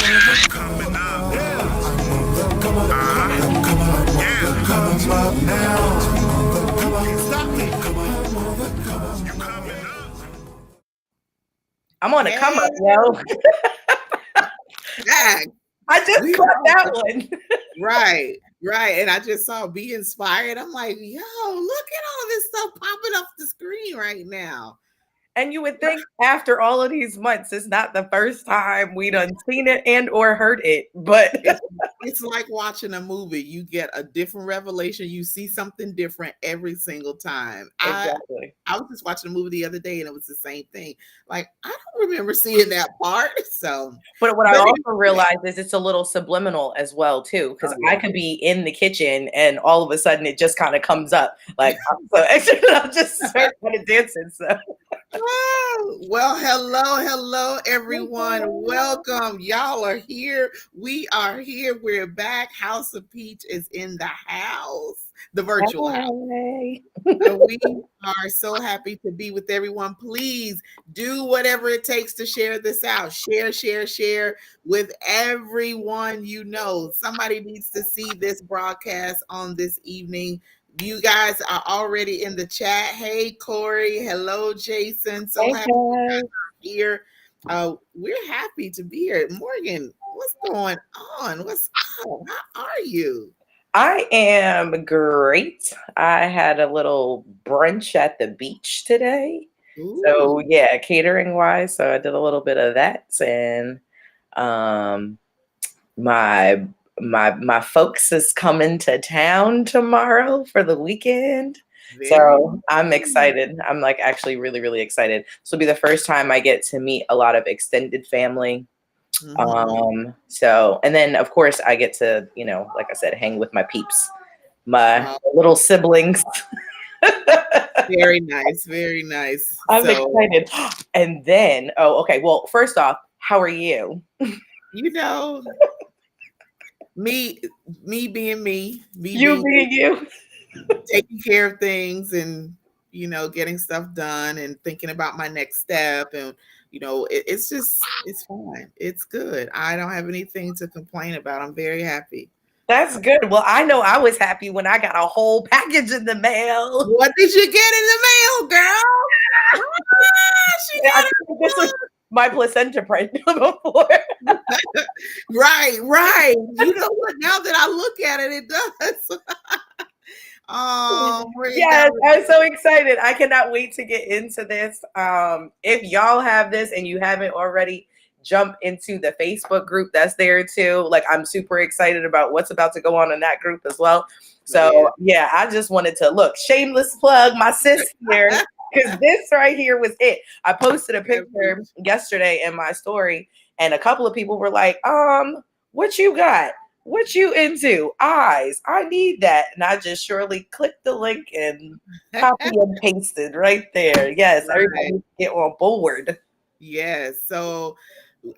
Coming up. Yeah. Come up now. Can't stop me. You coming up. I'm on a come up, Hey, yo. back. I just We caught are that one. right. And I just saw Be Inspired. I'm like, yo, look at all this stuff popping off the screen right now. And you would think after all of these months, it's not the first time we done seen it and or heard it. But It's it's like watching a movie. You get a different revelation. You see something different every single time. exactly. I was just watching a movie the other day and it was the same thing. Like, I don't remember seeing that part. So, But what I but also anyway, realized is it's a little subliminal as well too, oh because I yeah. could be in the kitchen and all of a sudden it just kind of comes up. Like I'm so extra, I'll just start kind of dancing. So Oh, well, hello, everyone. Welcome. Y'all are here. We are here. We're back. House of Peach is in the house, the virtual house. hey. So we are so happy to be with everyone. Please do whatever it takes to share this out. Share with everyone you know. Somebody needs to see this broadcast on this evening. You guys are already in the chat. Hey, Corey. Hello, Jason. So Hey happy guys. here. We're happy to be here. Morgan, what's going on? What's up? How are you? I am great. I had a little brunch at the beach today. So Ooh. yeah, catering wise, so I did a little bit of that, and um my my folks is coming to town tomorrow for the weekend. Very So I'm nice. excited. I'm like actually really, really excited. This will be the first time I get to meet a lot of extended family. Mhm. So and then of course I get to, like I said, hang with my peeps, my Oh, little siblings. very nice, very nice. I'm So, excited. And then, oh, okay. Well, first off, how are you? you know, me me being me You being being you. taking care of things and getting stuff done and thinking about my next step and it's just it's fine. It's good. I don't have anything to complain about. I'm very happy. That's good. Well, I know I was happy when I got a whole package in the mail. What did you get in the mail, girl? She I got think this was my placenta print before. her. Right. You know what? Now that I look at it, it does. Oh, Morgan got Yes, I'm so excited. I cannot wait to get into this. If y'all have this and you haven't already, jump into the Facebook group that's there too. Like I'm super excited about what's about to go on in that group as well. yeah. So yeah, I just wanted to look, shameless plug, my sis here. Because this right here was it. I posted a picture yesterday in my story, and a couple of people were like, what you got? What you into? Eyes. I need that. And I just surely clicked the link and copy and pasted right there. Yes, everybody Right. needs to get on board. Yes. So,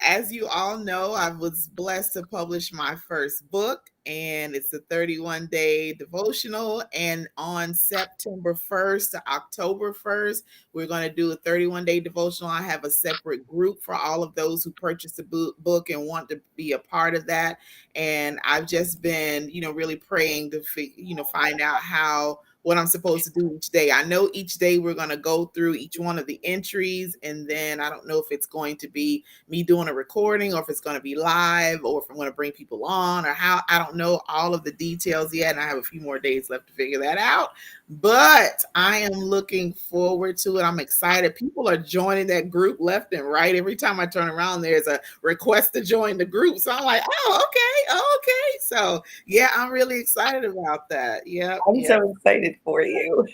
as you all know, I was blessed to publish my first book, and it's a 31-day devotional. And on September 1st to October 1st, we're going to do a 31-day devotional. I have a separate group for all of those who purchase the book and want to be a part of that. And I've just been, really praying to, find out what I'm supposed to do each day. I know each day we're going to go through each one of the entries, and then I don't know if it's going to be me doing a recording or if it's going to be live or if I'm going to bring people on or how. I don't know all of the details yet, and I have a few more days left to figure that out. But I am looking forward to it. I'm excited. People are joining that group left and right. Every time I turn around, there's a request to join the group. So I'm like, okay. So yeah, I'm really excited about that. Yep, I'm yep. so excited for you.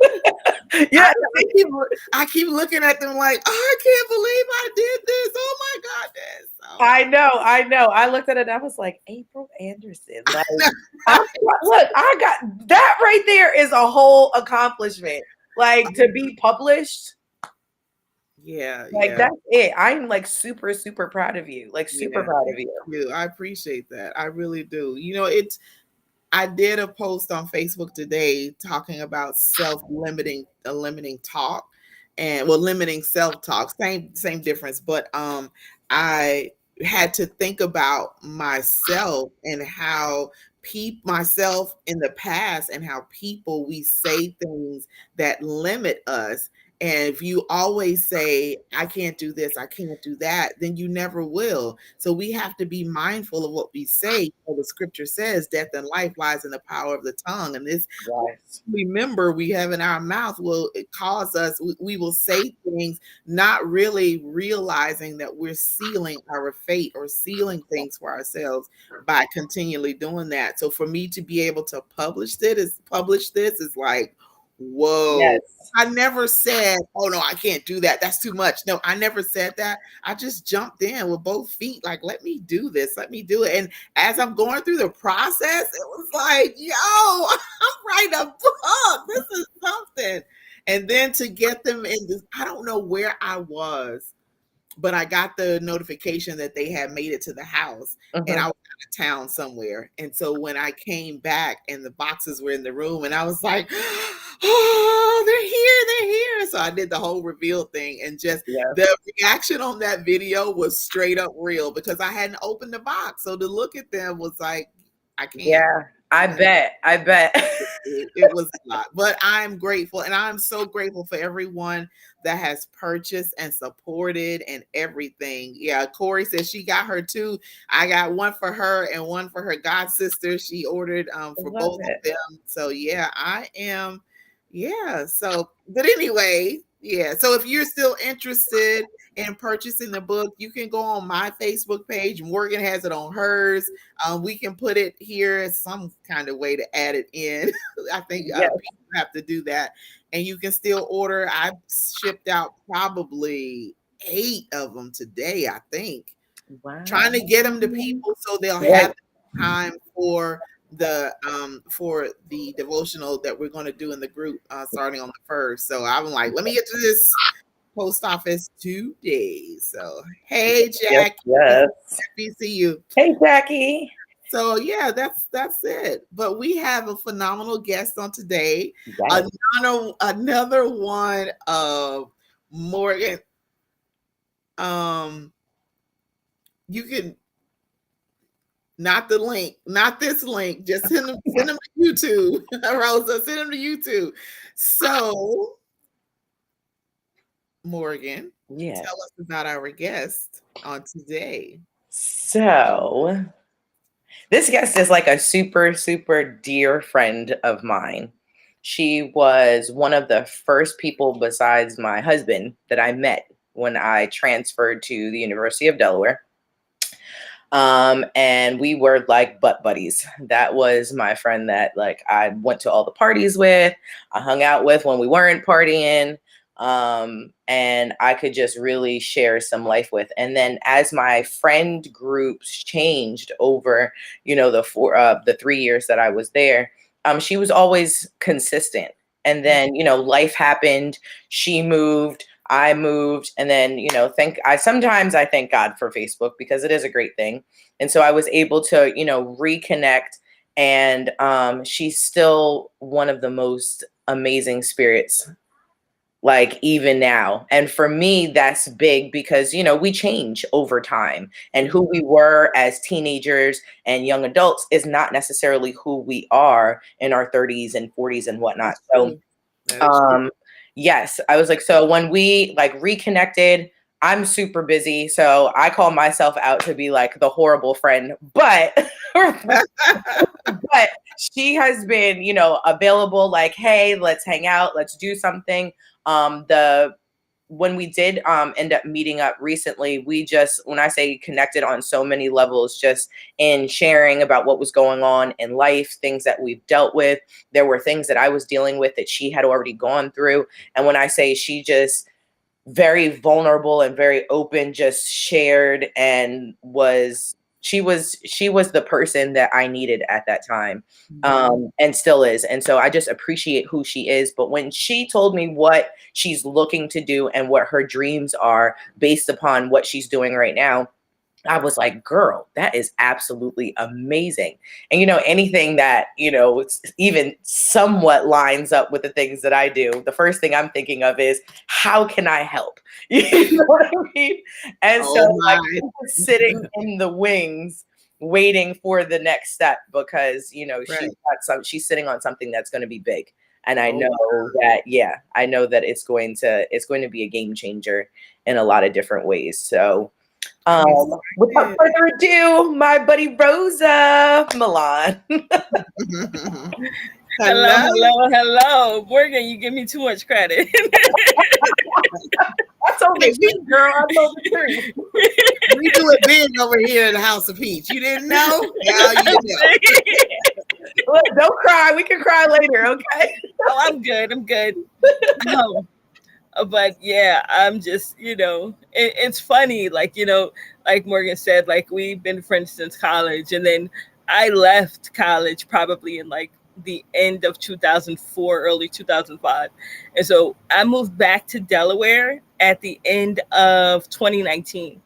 I, Yeah, I keep I keep looking at them like, oh, I can't believe I did this. Oh my goodness. So I know. I looked at it and I was like, April Anderson. Like, look, I got that right there is a whole accomplishment. Like to be published, like yeah. that's it. I'm like super, super proud of you. Like super Yeah. proud of Thank you. you. I appreciate that. I really do. I did a post on Facebook today talking about limiting talk and limiting self talk. Same difference. But I had to think about myself and how myself in the past and how people, we say things that limit us. And if you always say, I can't do this, I can't do that, then you never will. So we have to be mindful of what we say. For the scripture says, death and life lies in the power of the tongue. And this, Yes. remember, we have in our mouth will cause us, we will say things not really realizing that we're sealing our fate or sealing things for ourselves by continually doing that. So for me to be able to publish this is like, whoa. Yes. I never said, oh no, I can't do that, that's too much. No, I never said that. I just jumped in with both feet, like, let me do this, let me do it. And as I'm going through the process, it was like, yo, I'm writing a book, this is something. And then to get them in this, I don't know where I was, but I got the notification that they had made it to the house, and I was out of town somewhere. And so when I came back and the boxes were in the room, and I was like, oh, they're here. So I did the whole reveal thing, and just the reaction on that video was straight up real because I hadn't opened the box. So to look at them was like, I can't. Yeah, I bet. It was a lot, but I'm grateful, and I'm so grateful for everyone that has purchased and supported and everything. Yeah, Corey says she got her too. I got one for her and one for her god sister. She ordered for both of them. So yeah, I am. Yeah. So, but anyway, yeah. So if you're still interested in purchasing the book, you can go on my Facebook page. Morgan has it on hers. We can put it here as some kind of way to add it in. I think people have to do that. And you can still order. I've shipped out probably 8 of them today, I think. Wow. Trying to get them to people so they'll have time for the devotional that we're going to do in the group starting on the 1st. So I'm like, let me get to this post office today. So hey, Jackie. Yes. Happy to see you. Hey, Jackie. So yeah, that's it. But we have a phenomenal guest on today. Yes. Another one of Morgan. You can not the link, not this link. Just send them to YouTube. Rosa, send them to YouTube. So Morgan, tell us about our guest on today. So this guest is like a super, super dear friend of mine. She was one of the first people besides my husband that I met when I transferred to the University of Delaware. And we were like butt buddies. That was my friend that like I went to all the parties with, I hung out with when we weren't partying. And I could just really share some life with. And then as my friend groups changed over, the 3 years that I was there, she was always consistent. And then, life happened, she moved, I moved, and then, sometimes I thank God for Facebook because it is a great thing. And so I was able to, reconnect, and she's still one of the most amazing spirits, like even now. And for me, that's big because, we change over time, and who we were as teenagers and young adults is not necessarily who we are in our 30s and 40s and whatnot. So, yes, I was like, so when we like reconnected, I'm super busy. So I call myself out to be like the horrible friend, but, but she has been, available, like, hey, let's hang out, let's do something. When we did end up meeting up recently, we just, when I say connected on so many levels, just in sharing about what was going on in life, things that we've dealt with. There were things that I was dealing with that she had already gone through. And when I say she just very vulnerable and very open, just shared, and she was the person that I needed at that time, and still is. And so I just appreciate who she is. But when she told me what she's looking to do and what her dreams are based upon what she's doing right now, I was like, girl, that is absolutely amazing. And, anything that, even somewhat lines up with the things that I do, the first thing I'm thinking of is, how can I help? You know what I mean? And so, Oh like, my. I'm just sitting in the wings waiting for the next step because, Right. she's sitting on something that's going to be big. And I Oh, know that, I know that it's going to be a game changer in a lot of different ways. So, I'm without excited. further ado, my buddy Rosa Milan. Hello, Hello. hello, hello. Morgan, you give me too much credit. I told Hey, the truth, girl. I know the truth. we do it big over here in the House of Peach. You didn't know? Now you know. Look, don't cry. We can cry later, okay? Oh, I'm good. I'm good. No, but yeah, I'm just, it's funny. Like, like Morgan said, like we've been friends since college. And then I left college probably in like the end of 2004, early 2005. And so I moved back to Delaware at the end of 2019.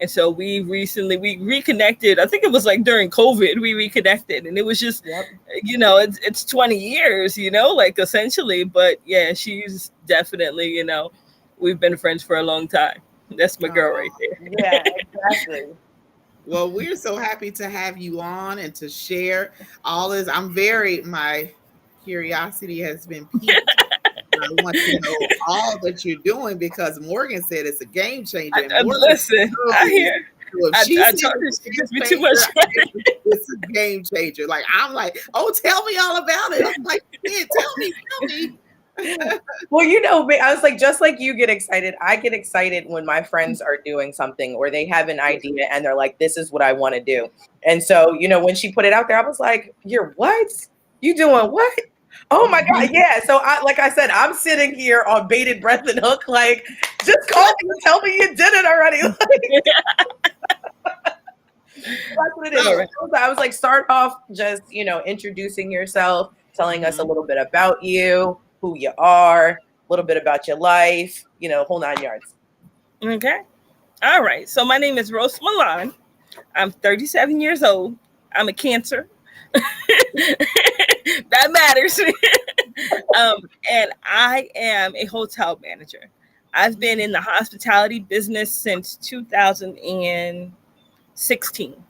And so we reconnected. I think it was like during COVID, we reconnected. And it was just, Yep. it's 20 years, like essentially. But yeah, she's definitely, we've been friends for a long time. That's my girl right there. Yeah, exactly. Well, we're so happy to have you on and to share all this. My curiosity has been piqued. I want to know all that you're doing because Morgan said it's a game changer. And Morgan Listen, I hear. so if I she told said her it's she a gives me game too much changer, credit. it's a game changer. Like I'm like, oh, tell me all about it. I'm like, yeah, tell me. Well, I was like, just like you get excited, I get excited when my friends are doing something or they have an idea and they're like, this is what I want to do. And so, when she put it out there, I was like, you're what? You doing what? Oh my God. Yeah. So like I said, I'm sitting here on bated breath and hook, like, just call me and tell me you did it already. That's what it is. So- I was like, start off just, introducing yourself, telling us a little bit about you, who you are, a little bit about your life, whole 9 yards. Okay. All right. So my name is Rose Milan. I'm 37 years old. I'm a Cancer. That matters. And I am a hotel manager. I've been in the hospitality business since 2016.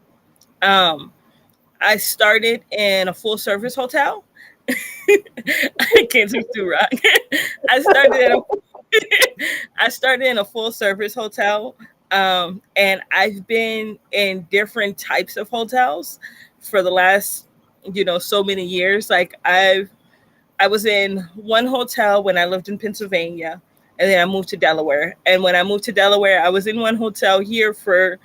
I started in a full service hotel. I can't do too rock. I started in a full service hotel. And I've been in different types of hotels for the last, so many years. Like I was in one hotel when I lived in Pennsylvania, and then I moved to Delaware. And when I moved to Delaware, I was in one hotel here for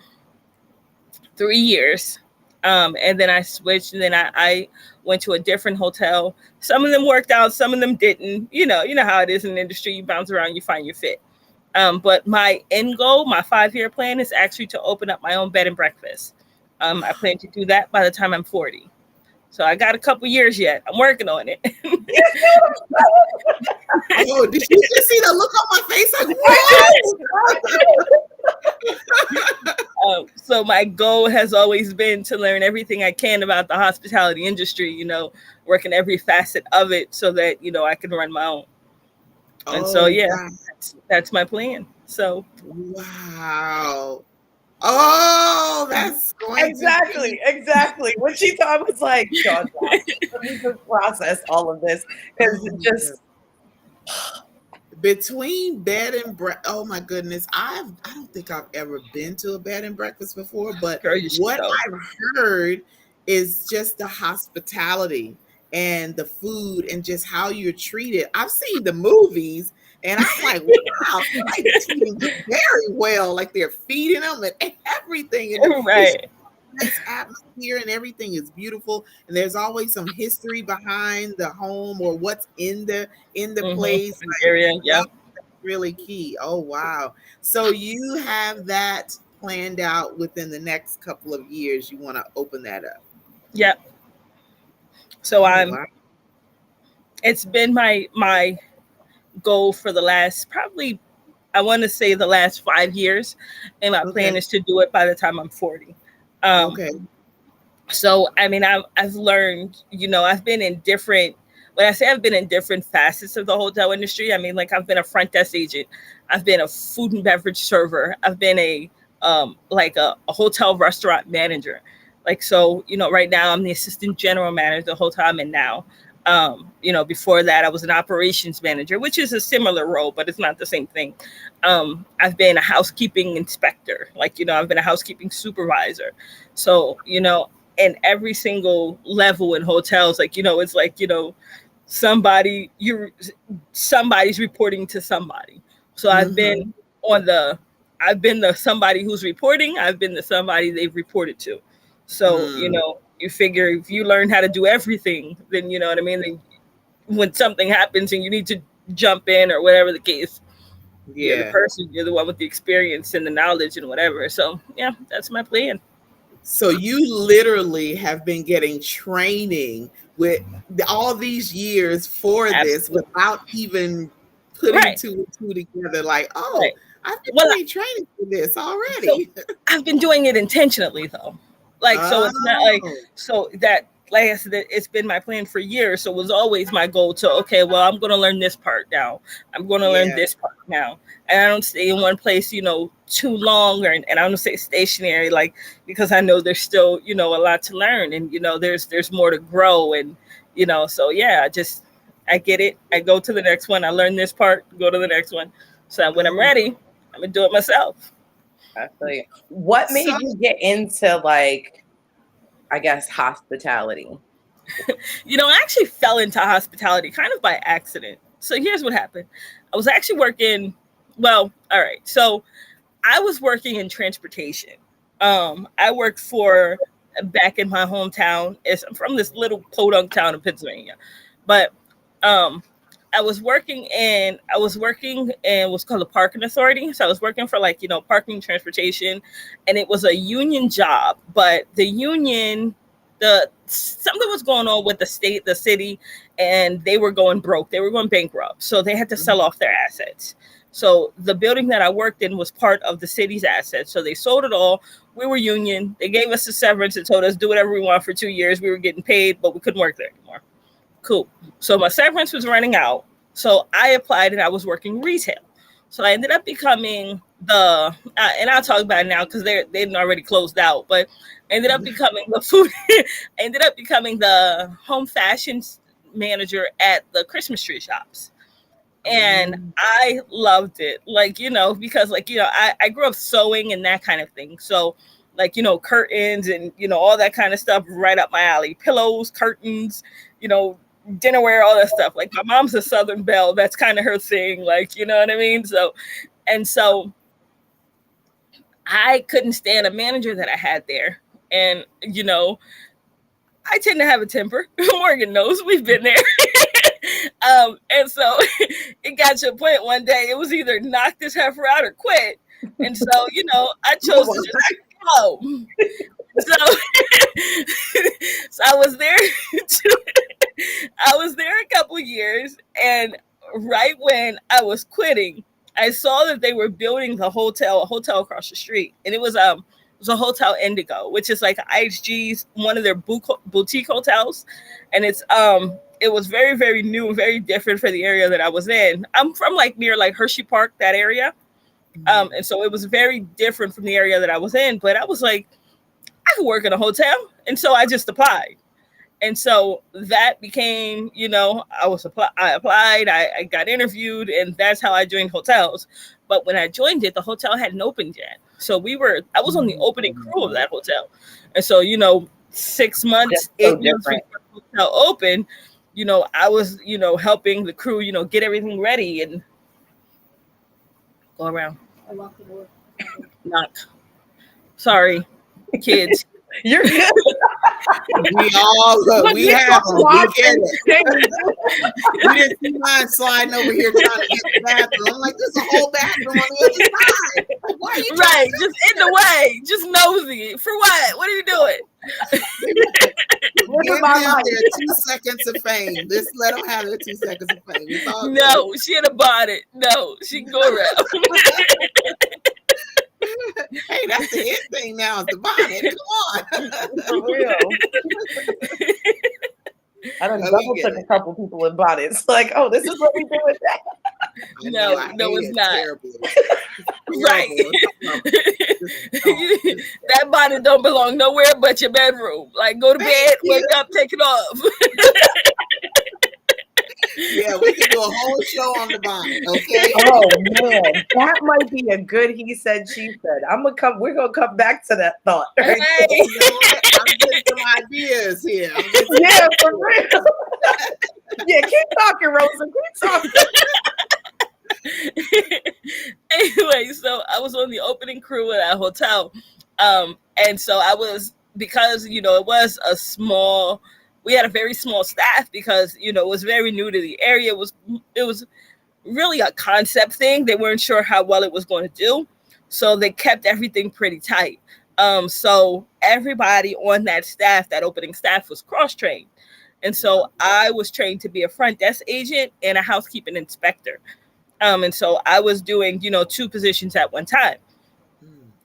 3 years. And then I switched, and then I went to a different hotel. Some of them worked out, some of them didn't. You know how it is in the industry. You bounce around, you find your fit. But my end goal, my 5-year plan, is actually to open up my own bed and breakfast. I plan to do that by the time I'm 40. So I got a couple years yet. I'm working on it. Oh, did you just see the look on my face? Like, what? So my goal has always been to learn everything I can about the hospitality industry, working every facet of it so that, I can run my own. And so, yeah, wow. that's my plan. So, Wow. Oh, that's going Exactly. When she thought, I was like, God, let me just process all of this because it just between bed and breakfast. Oh my goodness, I don't think I've ever been to a bed and breakfast before, but girl, you should what go. I've heard is just the hospitality and the food and just how you're treated. I've seen the movies. And I'm like, wow, like treating them very well. Like they're feeding them and everything. And Right. nice atmosphere and everything is beautiful. And there's always some history behind the home or what's in the place. Like, area, yeah. That's really key. Oh wow. So you have that planned out within the next couple of years. You want to open that up. Yep. So Wow. it's been my goal for the last probably, I want to say the last 5 years, and my plan is to do it by the time I'm 40. Okay. So, I mean, I've learned, I've been in different, when I say I've been in different facets of the hotel industry, I mean, like I've been a front desk agent, I've been a food and beverage server, I've been a hotel restaurant manager. Like, so, right now I'm the assistant general manager of the hotel I'm in now. Before that I was an operations manager, which is a similar role, but it's not the same thing. I've been a housekeeping inspector, I've been a housekeeping supervisor. So, and every single level in hotels, it's like, somebody's reporting to somebody. So I've been the somebody who's reporting, I've been the somebody they've reported to. So, you figure if you learn how to do everything, then you know what I mean? Then when something happens and you need to jump in or whatever the case, you're the person, you're the one with the experience and the knowledge and whatever. So yeah, that's my plan. So you literally have been getting training with all these years for this without even putting two and two together. Like, I've been getting training for this already. So I've been doing it intentionally though. So it's not so that, like I said, it's been my plan for years. So it was always my goal to, okay, well, I'm going to learn this part now. I'm going to learn this part now. And I don't stay in one place, too long, and I don't stay stationary, because I know there's still, a lot to learn, and, there's more to grow. And, so yeah, I get it. I go to the next one. I learn this part, go to the next one. So when I'm ready, I'm going to do it myself. I feel you. What made you get into I guess hospitality? I actually fell into hospitality kind of by accident. So here's what happened. I was actually working. Well, all right. So I was working in transportation. I worked for back in my hometown. I'm from this little podunk town in Pennsylvania, but I was working in what's called the parking authority. So I was working for parking transportation, and it was a union job, but the union, something was going on with the city, and they were going broke. They were going bankrupt. So they had to sell off their assets. So the building that I worked in was part of the city's assets. So they sold it all. We were union. They gave us a severance and told us do whatever we want for 2 years. We were getting paid, but we couldn't work there anymore. Cool. So my severance was running out. So I applied and I was working retail. So I ended up becoming and I'll talk about it now because they'd already closed out, but I ended up becoming the home fashion manager at the Christmas tree shops. And I loved it, because I grew up sewing and that kind of thing. So curtains and, all that kind of stuff right up my alley, pillows, curtains, dinnerware, all that stuff. My mom's a Southern belle. That's kind of her thing. You know what I mean? So I couldn't stand a manager that I had there. And, I tend to have a temper. Morgan knows, we've been there. And so it got to a point one day, it was either knock this heifer out or quit. And so, I chose to just go. So I was there. I was there a couple years, and right when I was quitting, I saw that they were building a hotel across the street, and it was a Hotel Indigo, which is like IHG's one of their boutique hotels, and it was very, very new and very different for the area that I was in. I'm from near Hershey Park, that area, and so it was very different from the area that I was in. But I was like, I could work in a hotel, and so I just applied. And so that became, I applied, I got interviewed, and that's how I joined hotels. But when I joined it, the hotel hadn't opened yet. So I was on the opening crew of that hotel. And so, 6 months, 8 months before the hotel opened, I was, helping the crew, get everything ready and go around. Knock. Sorry, kids. You're good. We have them. We get it. We didn't see mine sliding over here trying to get the bathroom. I'm like, there's a whole bathroom on the other side. Why are you right? Just in the way. Just nosy. For what? What are you doing? This is Give my them life. their 2 seconds of fame. Just let them have their 2 seconds of fame. It's all good. No, she had a bonnet. No, she can go around. Hey, that's the it thing now. Is the bonnet? Come on. For real. I done No, we double get took a it. couple people in bonnets. Like, oh, this is what we do with that. I know, I No, hate it's it. not. Terrible. Right. That bonnet don't belong nowhere but your bedroom. Like, go to Thank bed, you. wake up, take it off. Yeah, we can do a whole show on the bonnet, okay? Oh man, that might be a good he said, she said. We're gonna come back to that thought. Right? Hey. You know what? I'm getting some ideas here. I'm getting some Yeah, for real. Yeah, keep talking, Rosa. Keep talking. Anyway, so I was on the opening crew at that hotel. And so I was, because, it was we had a very small staff because, it was very new to the area. It was really a concept thing. They weren't sure how well it was going to do. So they kept everything pretty tight. So everybody on that staff, that opening staff, was cross-trained. And so I was trained to be a front desk agent and a housekeeping inspector. And so I was doing, 2 positions at one time.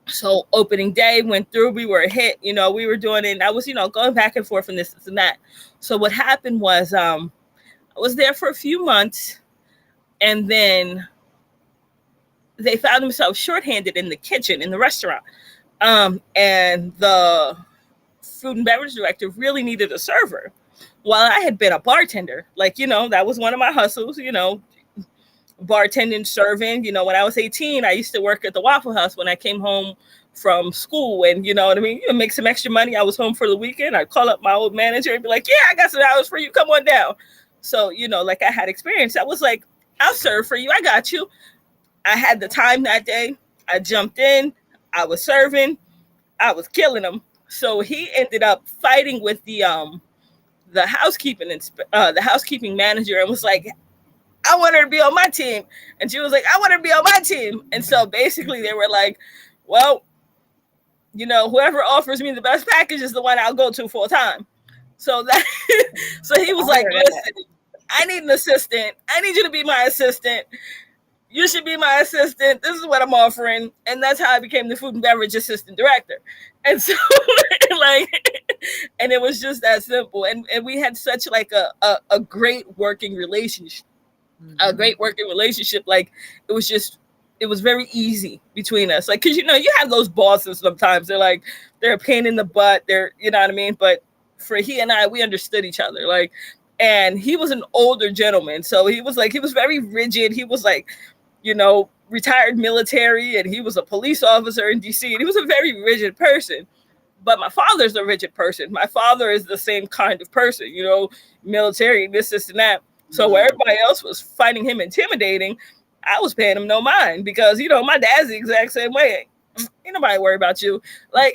So opening day went through, we were a hit, we were doing it. And I was, going back and forth and this and that. So what happened was I was there for a few months, and then they found themselves shorthanded in the kitchen in the restaurant. And the food and beverage director really needed a server. While I had been a bartender, that was one of my hustles, bartending, serving. When I was 18, I used to work at the Waffle House when I came home from school, and make some extra money. I was home for the weekend. I'd call up my old manager and be like, yeah, I got some hours for you. Come on down. So, I had experience. I was like, I'll serve for you. I got you. I had the time that day. I jumped in. I was serving. I was killing him. So he ended up fighting with the housekeeping manager, and was like, I want her to be on my team. And she was like, I want her to be on my team. And so basically they were like, well, whoever offers me the best package is the one I'll go to full time. So so he was like, listen, I need an assistant. I need you to be my assistant. You should be my assistant. This is what I'm offering. And that's how I became the food and beverage assistant director. And so and it was just that simple. And we had such a great working relationship. A great working relationship. Like, it was very easy between us. Like, cause you have those bosses sometimes. They're a pain in the butt. They're, you know what I mean? But for he and I, we understood each other. Like, and he was an older gentleman. So he was very rigid. He was retired military, and he was a police officer in DC, and he was a very rigid person. But my father's a rigid person. My father is the same kind of person, military, this and that. So where everybody else was finding him intimidating, I was paying him no mind, because, my dad's the exact same way. Ain't nobody worry about you. Like,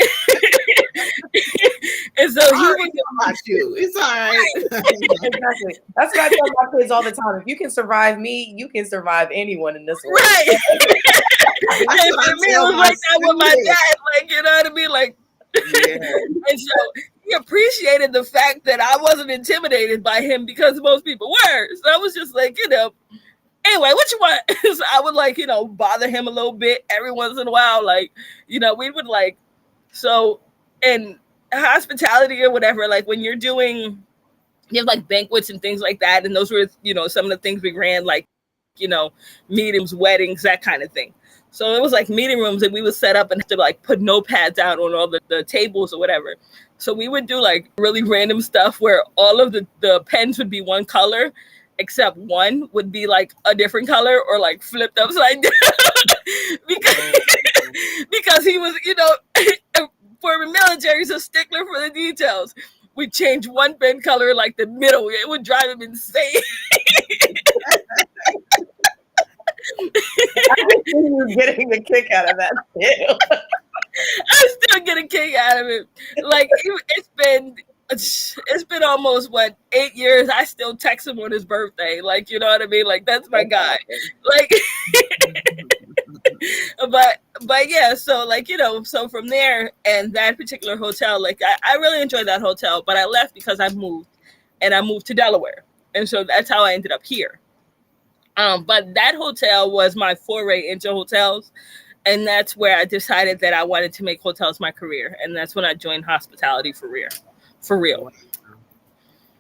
and so he was about you. It's all right. Exactly. That's what I tell my kids all the time. If you can survive me, you can survive anyone in this world. right. That's And what I for me, it tell was my like that with my students. dad. Like, you know what I mean? Like, Yeah. and so he appreciated the fact that I wasn't intimidated by him, because most people were. So I was just like, anyway, what you want? So I would bother him a little bit every once in a while. Like, we would so in hospitality or whatever, like when you're doing, you have like banquets and things like that. And those were, some of the things we ran, like, meetings, weddings, that kind of thing. So it was like meeting rooms that we would set up and have to like put notepads out on all the tables or whatever. So we would do like really random stuff where all of the pens would be one color, except one would be like a different color or like flipped upside down. because he was, for the military, he's a stickler for the details. We change one pen color like the middle. It would drive him insane. I can see you getting a kick out of that too. I still get a kick out of it. Like, it's been almost 8 years. I still text him on his birthday. Like, you know what I mean? Like, that's my guy. Like, but but yeah, so like, so from there and that particular hotel, like I really enjoyed that hotel, but I left because I moved to Delaware. And so that's how I ended up here. But that hotel was my foray into hotels. And that's where I decided that I wanted to make hotels my career. And that's when I joined hospitality for real. For real. Wow.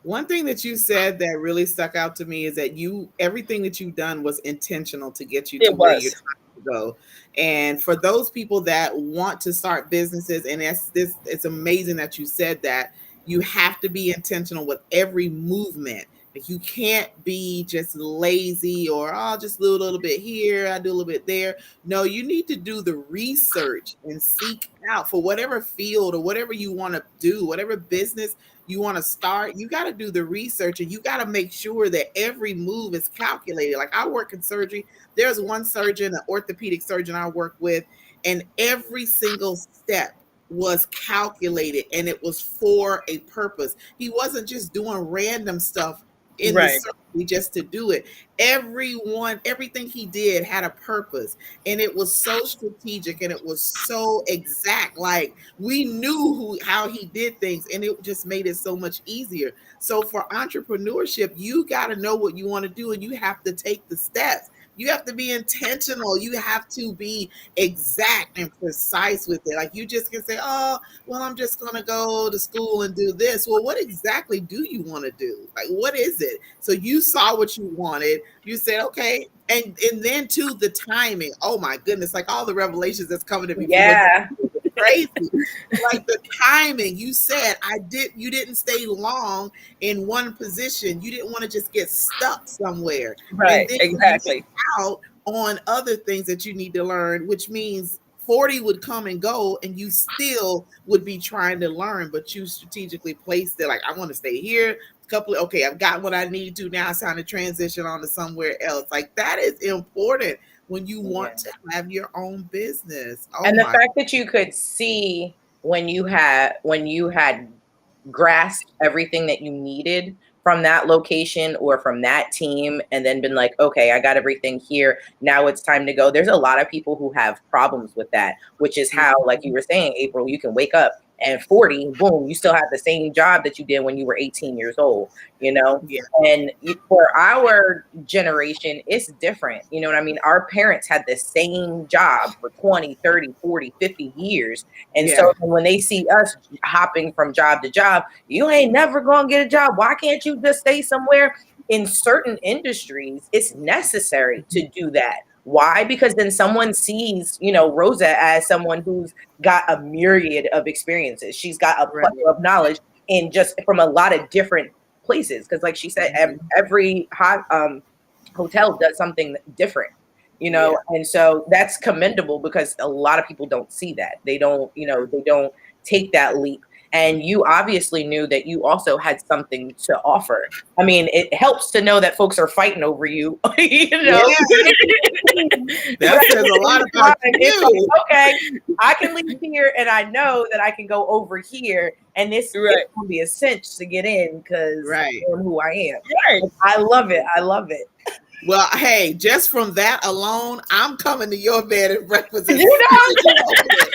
One thing that you said that really stuck out to me is that everything that you've done was intentional to get you to It where you're was. trying to go. And for those people that want to start businesses, and it's amazing that you said that, you have to be intentional with every movement. Like you can't be just lazy or I'll just do a little bit here, I do a little bit there. No, you need to do the research and seek out for whatever field or whatever you want to do, whatever business you want to start. You got to do the research and you got to make sure that every move is calculated. Like I work in surgery. There's one surgeon, an orthopedic surgeon I work with, and every single step was calculated and it was for a purpose. He wasn't just doing random stuff in the Right. surgery just to do it. Everything he did had a purpose, and it was so strategic and it was so exact. Like we knew how he did things, and it just made it so much easier. So for entrepreneurship, you got to know what you want to do, and you have to take the steps. You have to be intentional. You have to be exact and precise with it. Like you just can say, "Oh, well, I'm just going to go to school and do this." Well, what exactly do you want to do? Like, what is it? So you saw what you wanted. You said, "Okay," and then to the timing. Oh my goodness! Like all the revelations that's coming to me from what Yeah. crazy. Like the timing, you said you didn't stay long in one position. You didn't want to just get stuck somewhere. And Right. then you missed Exactly. out on other things that you need to learn, which means 40 would come and go and you still would be trying to learn, but you strategically placed it like I want to stay here. Okay, I've got what I need to now. It's time to transition on to somewhere else. Like that is important when you Yeah. want to have your own business. Oh And the my. fact that you could see when you had grasped everything that you needed from that location or from that team and then been like, okay, I got everything here. Now it's time to go. There's a lot of people who have problems with that, which is how, like you were saying, April, you can wake up and 40, boom, you still have the same job that you did when you were 18 years old, you know? Yeah. And for our generation, it's different. You know what I mean? Our parents had the same job for 20, 30, 40, 50 years. And Yeah. so when they see us hopping from job to job, you ain't never going to get a job. Why can't you just stay somewhere? In certain industries, it's necessary to do that. Why? Because then someone sees, Rosa as someone who's got a myriad of experiences. She's got a Right. plethora of knowledge in just from a lot of different places. Because like she said, every hotel does something different, and so that's commendable because a lot of people don't see that. They don't take that leap. And you obviously knew that you also had something to offer. I mean, it helps to know that folks are fighting over you, Yeah. That says a lot about It's you. like, okay, I can leave here and I know that I can go over here and this Right. it's gonna be a cinch to get in because Right. I am who I am. Right. I love it. I love it. Well, hey, just from that alone, I'm coming to your bed and breakfast as You know? soon as you open it.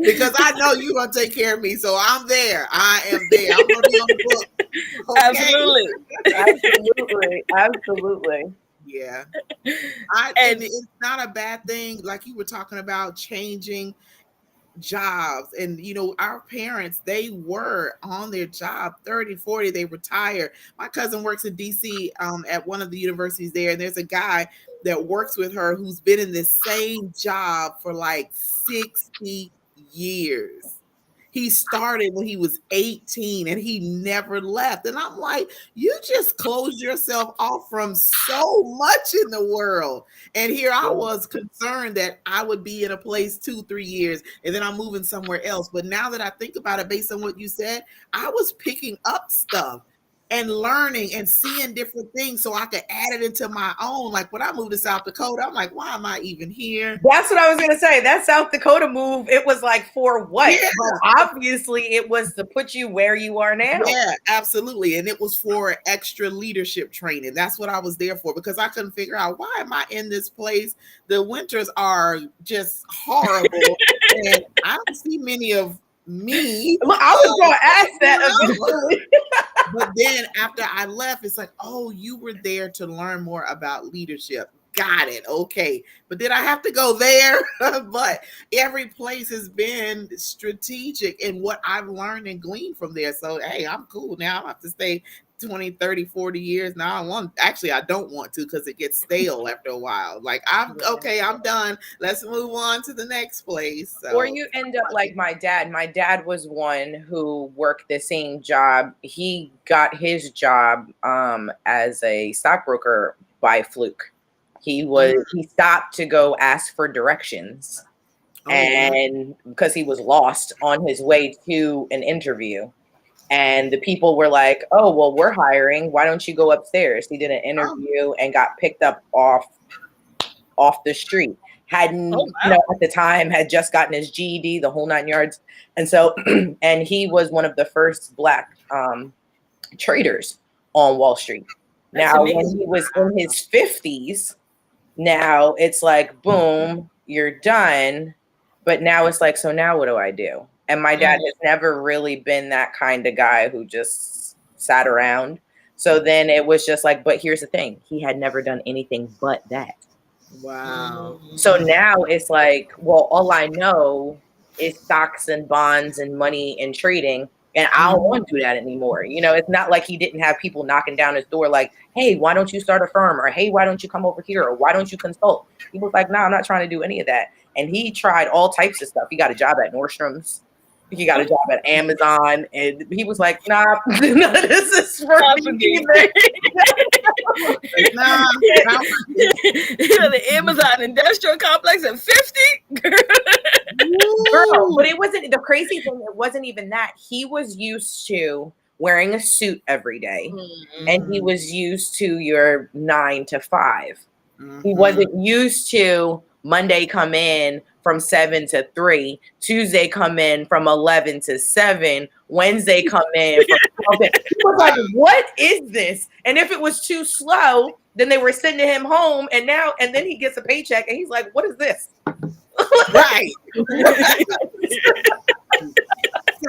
Because I know you're gonna take care of me, so I'm there. I am there. I'm gonna be on the book. Okay? Absolutely. Absolutely. Yeah. And And it's not a bad thing, like you were talking about changing jobs. And our parents, they were on their job 30, 40, they retire. My cousin works in DC at one of the universities there, and there's a guy that works with her who's been in this same job for like 60 years. He started when he was 18 and he never left. And I'm like, you just closed yourself off from so much in the world. And here I was concerned that I would be in a place 2-3 years and then I'm moving somewhere else. But now that I think about it, based on what you said, I was picking up stuff and learning and seeing different things so I could add it into my own. Like when I moved to South Dakota, I'm like, why am I even here? That's what I was going to say. That South Dakota move, it was like for what? Yeah. But obviously, it was to put you where you are now. Yeah, absolutely. And it was for extra leadership training. That's what I was there for, because I couldn't figure out, why am I in this place? The winters are just horrible. And I don't see many of me. Look, I was going to ask that eventually. But then after I left, it's like, oh, you were there to learn more about leadership. Got it. Okay. But did I have to go there? But every place has been strategic in what I've learned and gleaned from there. So, hey, I'm cool now. I don't have to stay 20, 30, 40 years. Now I don't want to, because it gets stale after a while. Like, I'm done. Let's move on to the next place. So. Or you end up like my dad. My dad was one who worked the same job. He got his job as a stockbroker by fluke. He stopped to go ask for directions, and because he was lost on his way to an interview. And the people were like, oh, well, we're hiring. Why don't you go upstairs? He did an interview and got picked up off the street. At the time, had just gotten his GED, the whole 9 yards. And so, and he was one of the first Black traders on Wall Street. Now, when he was in his 50s, now it's like, boom, you're done. But now it's like, so now what do I do? And my dad has never really been that kind of guy who just sat around. So then it was just like, but here's the thing. He had never done anything but that. Wow. So now it's like, well, all I know is stocks and bonds and money and trading. And I don't want to do that anymore. You know, it's not like he didn't have people knocking down his door like, hey, why don't you start a firm? Or, hey, why don't you come over here? Or why don't you consult? He was like, no, I'm not trying to do any of that. And he tried all types of stuff. He got a job at Nordstrom's. He got a job at Amazon. And he was like, nah, none of this is for me either. The Amazon industrial complex at 50? Girl, but it wasn't, the crazy thing, it wasn't even that. He was used to wearing a suit every day, and he was used to your 9 to 5. He wasn't used to Monday come in from 7 to 3, Tuesday come in from 11 to 7, Wednesday come in from 12 to... He was like, what is this? And if it was too slow, then they were sending him home, and then he gets a paycheck and he's like, what is this? Right.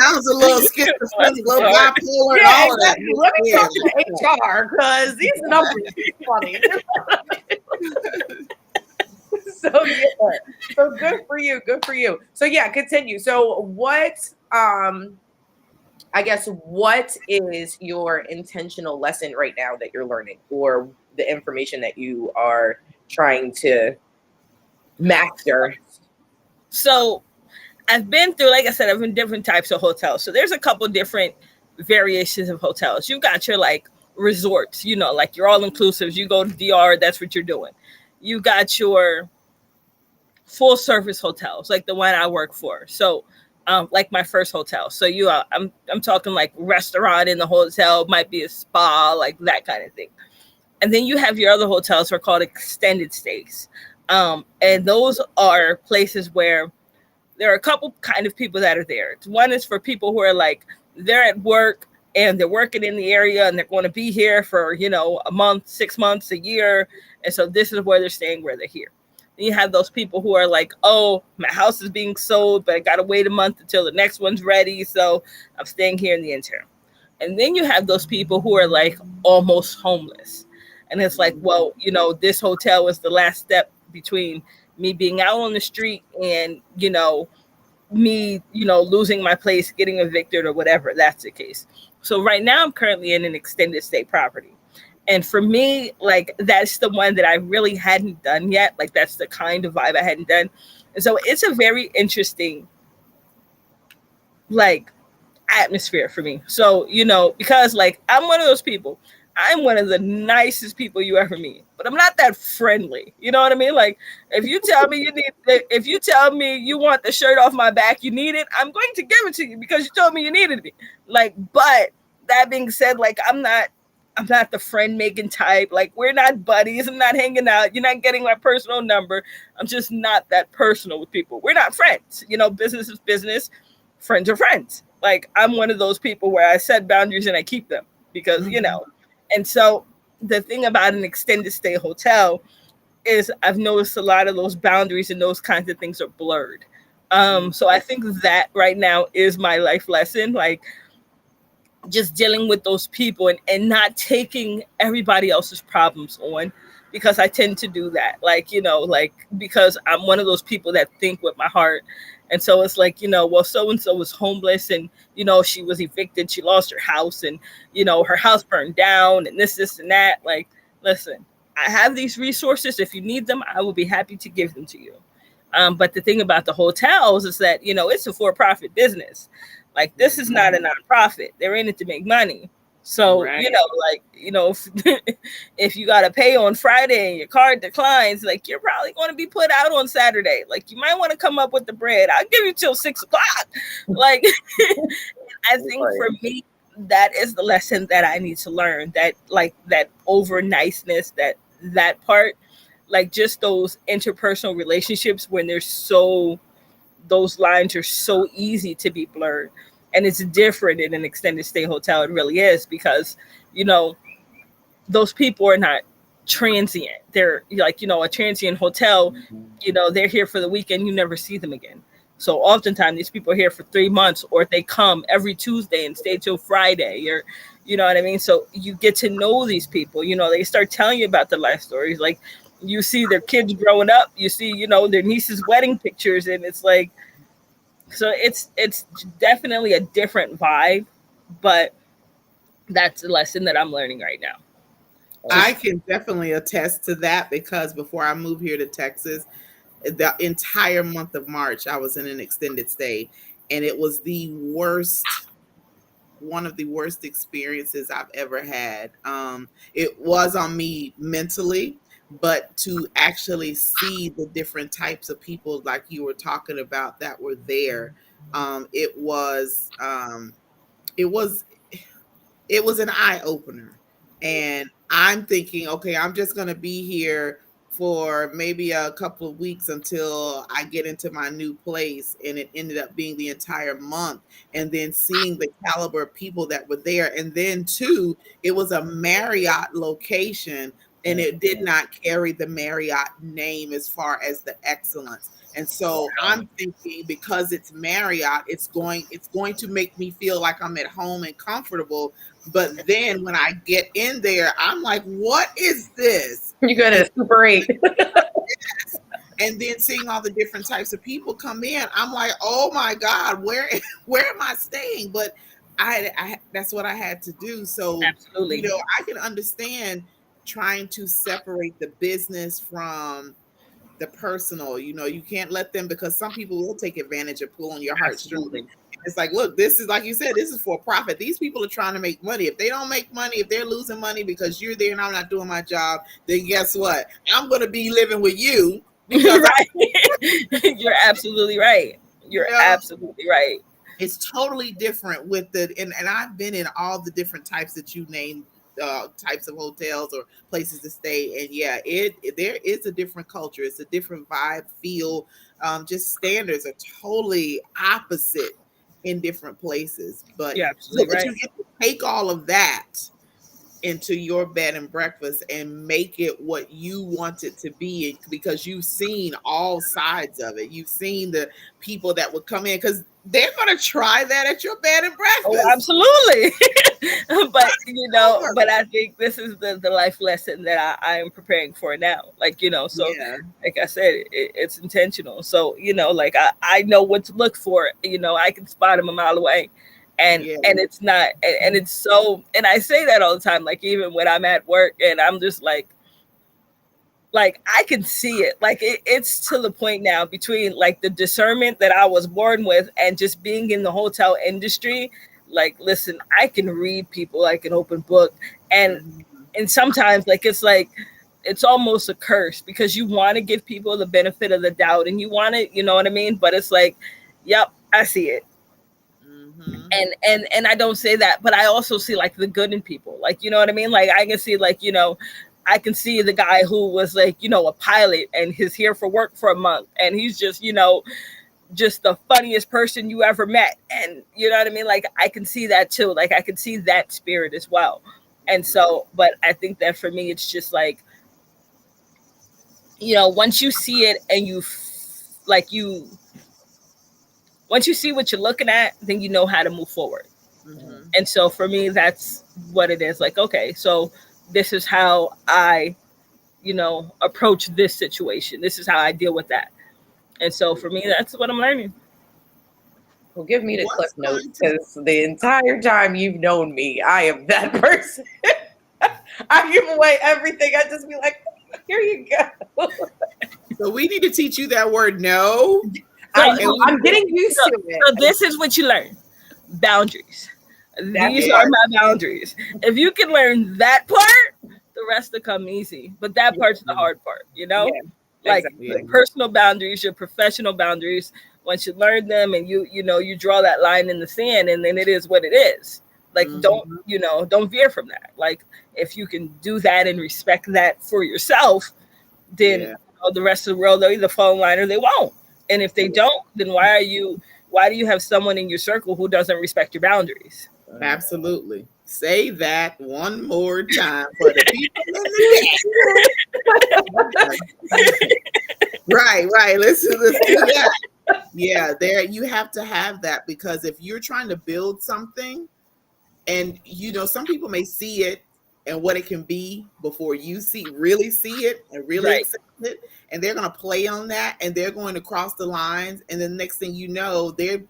Sounds a little schizophrenic, a little bipolar, and all of that. Let me talk to HR, because these numbers are funny. So good for you. So yeah, continue. So what I guess, what is your intentional lesson right now that you're learning, or the information that you are trying to master? So I've been through, like I said, I've been different types of hotels. So there's a couple different variations of hotels. You've got your like resorts, you know, like your all inclusives. You go to DR, that's what you're doing. You got your full service hotels, like the one I work for. So like my first hotel. So I'm talking like restaurant in the hotel, might be a spa, like that kind of thing. And then you have your other hotels, are called extended stays. And those are places where there are a couple kind of people that are there. One is for people who are like, they're at work and they're working in the area and they're going to be here for, you know, a month, 6 months, a year. And so this is where they're staying, where they're here. Then you have those people who are like, oh, my house is being sold, but I got to wait a month until the next one's ready. So I'm staying here in the interim. And then you have those people who are like almost homeless. And it's like, well, you know, this hotel is the last step between me being out on the street and, you know, me, you know, losing my place, getting evicted or whatever, that's the case. So right now I'm currently in an extended stay property. And for me, like, that's the one that I really hadn't done yet. Like, that's the kind of vibe I hadn't done. And so it's a very interesting, like, atmosphere for me. So, you know, because like, I'm one of those people. I'm one of the nicest people you ever meet, but I'm not that friendly. You know what I mean? Like, if you tell me you want the shirt off my back, you need it, I'm going to give it to you because you told me you needed it. Like, but that being said, like I'm not the friend making type. Like we're not buddies. I'm not hanging out. You're not getting my personal number. I'm just not that personal with people. We're not friends. You know, business is business. Friends are friends. Like I'm one of those people where I set boundaries and I keep them because, you know, and so the thing about an extended stay hotel is I've noticed a lot of those boundaries and those kinds of things are blurred. So I think that right now is my life lesson. Like just dealing with those people and not taking everybody else's problems on because I tend to do that. Like, you know, like because I'm one of those people that think with my heart. And so it's like, you know, well, so and so was homeless and, you know, she was evicted, she lost her house and, you know, her house burned down and this, and that. Like, listen, I have these resources. If you need them, I will be happy to give them to you. But the thing about the hotels is that, you know, it's a for-profit business. Like this is not a nonprofit. They're in it to make money. So, Right. you know, like, you know, if you got to pay on Friday and your card declines, like you're probably going to be put out on Saturday. Like you might want to come up with the bread. I'll give you till 6:00. Like, I think for me, that is the lesson that I need to learn, that like that over niceness, that part, like just those interpersonal relationships when they're so, those lines are so easy to be blurred. And it's different in an extended stay hotel. It really is because, you know, those people are not transient. They're like, you know, a transient hotel, you know, they're here for the weekend. You never see them again. So oftentimes these people are here for 3 months or they come every Tuesday and stay till Friday or, you know what I mean? So you get to know these people, you know, they start telling you about their life stories. Like you see their kids growing up, you see, you know, their niece's wedding pictures. And it's like, so it's definitely a different vibe, but that's the lesson that I'm learning right now. I can definitely attest to that because before I moved here to Texas, the entire month of March, I was in an extended stay, and it was the worst, one of the worst experiences I've ever had. It was on me mentally, but to actually see the different types of people like you were talking about that were there, it was it was it was an eye opener. And I'm thinking, okay, I'm just going to be here for maybe a couple of weeks until I get into my new place. And it ended up being the entire month. And then seeing the caliber of people that were there. And then, too, it was a Marriott location and it did not carry the Marriott name as far as the excellence. And so I'm thinking because it's Marriott, it's going to make me feel like I'm at home and comfortable. But then when I get in there, I'm like, what is this? You got a Super 8. And then seeing all the different types of people come in, I'm like, oh my God, where am I staying? But I that's what I had to do. So Absolutely. you know, I can understand trying to separate the business from the personal. You know, you can't let them, because some people will take advantage of pulling your heartstrings. Absolutely. It's like, look, this is, like you said, this is for profit. These people are trying to make money. If they don't make money, if they're losing money because you're there and I'm not doing my job, then guess what? I'm going to be living with you because Right. You're absolutely right. You're You know? absolutely right. it's totally different with the, and I've been in all the different types that you named, types of hotels or places to stay. And yeah, there is a different culture. It's a different vibe, feel. Just standards are totally opposite in different places. But You're so absolutely that right. you get to take all of that into your bed and breakfast and make it what you want it to be, because you've seen all sides of it. You've seen the people that would come in, because they're going to try that at your bed and Oh, breakfast. absolutely. But you know, but I think this is the life lesson that I am preparing for now. Like, you know, so Yeah. like I said, it's intentional. So, you know, like I know what to look for. You know, I can spot them a mile away. And Yeah. it's not, and it's so, and I say that all the time, like even when I'm at work and I'm just like I can see it. Like it's to the point now between like the discernment that I was born with and just being in the hotel industry. Like, listen, I can read people like an open book. Mhm. And sometimes like it's almost a curse because you want to give people the benefit of the doubt and you want to, you know what I mean? But it's like, yep, I see it. Mhm. And I don't say that, but I also see like the good in people. Like, you know what I mean? Like I can see like, I can see the guy who was like, a pilot and he's here for work for a month and he's just, just the funniest person you ever met. And you know what I mean? Like I can see that too. Like I can see that spirit as well. And so, but I think that for me, it's just like, once you see it and once you see what you're looking at, then you know how to move forward. And so for me, that's what it is. Like, okay, so this is how I, approach this situation. This is how I deal with that. And so for me, that's what I'm learning. Well, give me the clip notes because the entire time you've known me, I am that person. I give away everything. I just be like, here you go. So we need to teach you that word no. I'm getting used to it. So this is what you learn. Boundaries. These are my boundaries. If you can learn that part, the rest will come easy. But that part's the hard part, Yeah, like exactly. your personal boundaries, your professional boundaries. Once you learn them and you draw that line in the sand, and then it is what it is. Like don't veer from that. Like if you can do that and respect that for yourself, then the rest of the world, they'll either fall in line or they won't. And if they don't, then why do you have someone in your circle who doesn't respect your boundaries? Absolutely. Say that one more time for the people in the Right. Let's do that. Yeah, there you have to have that because if you're trying to build something and some people may see it and what it can be before you really see it and really accept it, and they're going to play on that and they're going to cross the lines, and then next thing you know, they're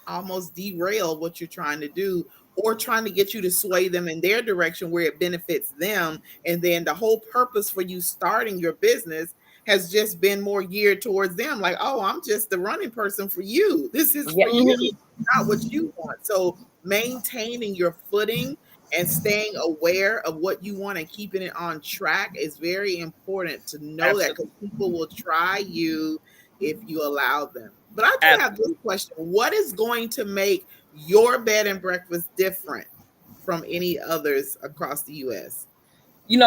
almost derail what you're trying to do or trying to get you to sway them in their direction where it benefits them. And then the whole purpose for you starting your business has just been more geared towards them. Like, oh, I'm just the running person for you. This is for you, not what you want. So maintaining your footing and staying aware of what you want and keeping it on track is very important to know that because people will try you if you allow them. But I do have this question. What is going to make your bed and breakfast different from any others across the U.S.?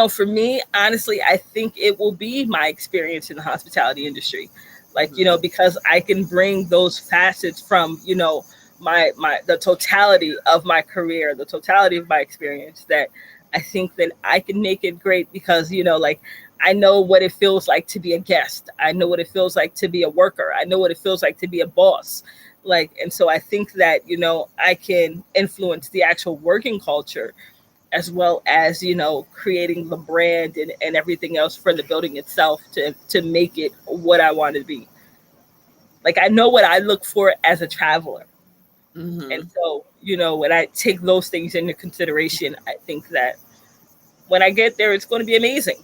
For me, honestly, I think it will be my experience in the hospitality industry. Like, because I can bring those facets from, the totality of my career, the totality of my experience, that I think that I can make it great because, I know what it feels like to be a guest. I know what it feels like to be a worker. I know what it feels like to be a boss. And so I think that, I can influence the actual working culture as well as, creating the brand and everything else for the building itself to make it what I want to be. Like, I know what I look for as a traveler. And so, when I take those things into consideration, I think that when I get there, it's going to be amazing.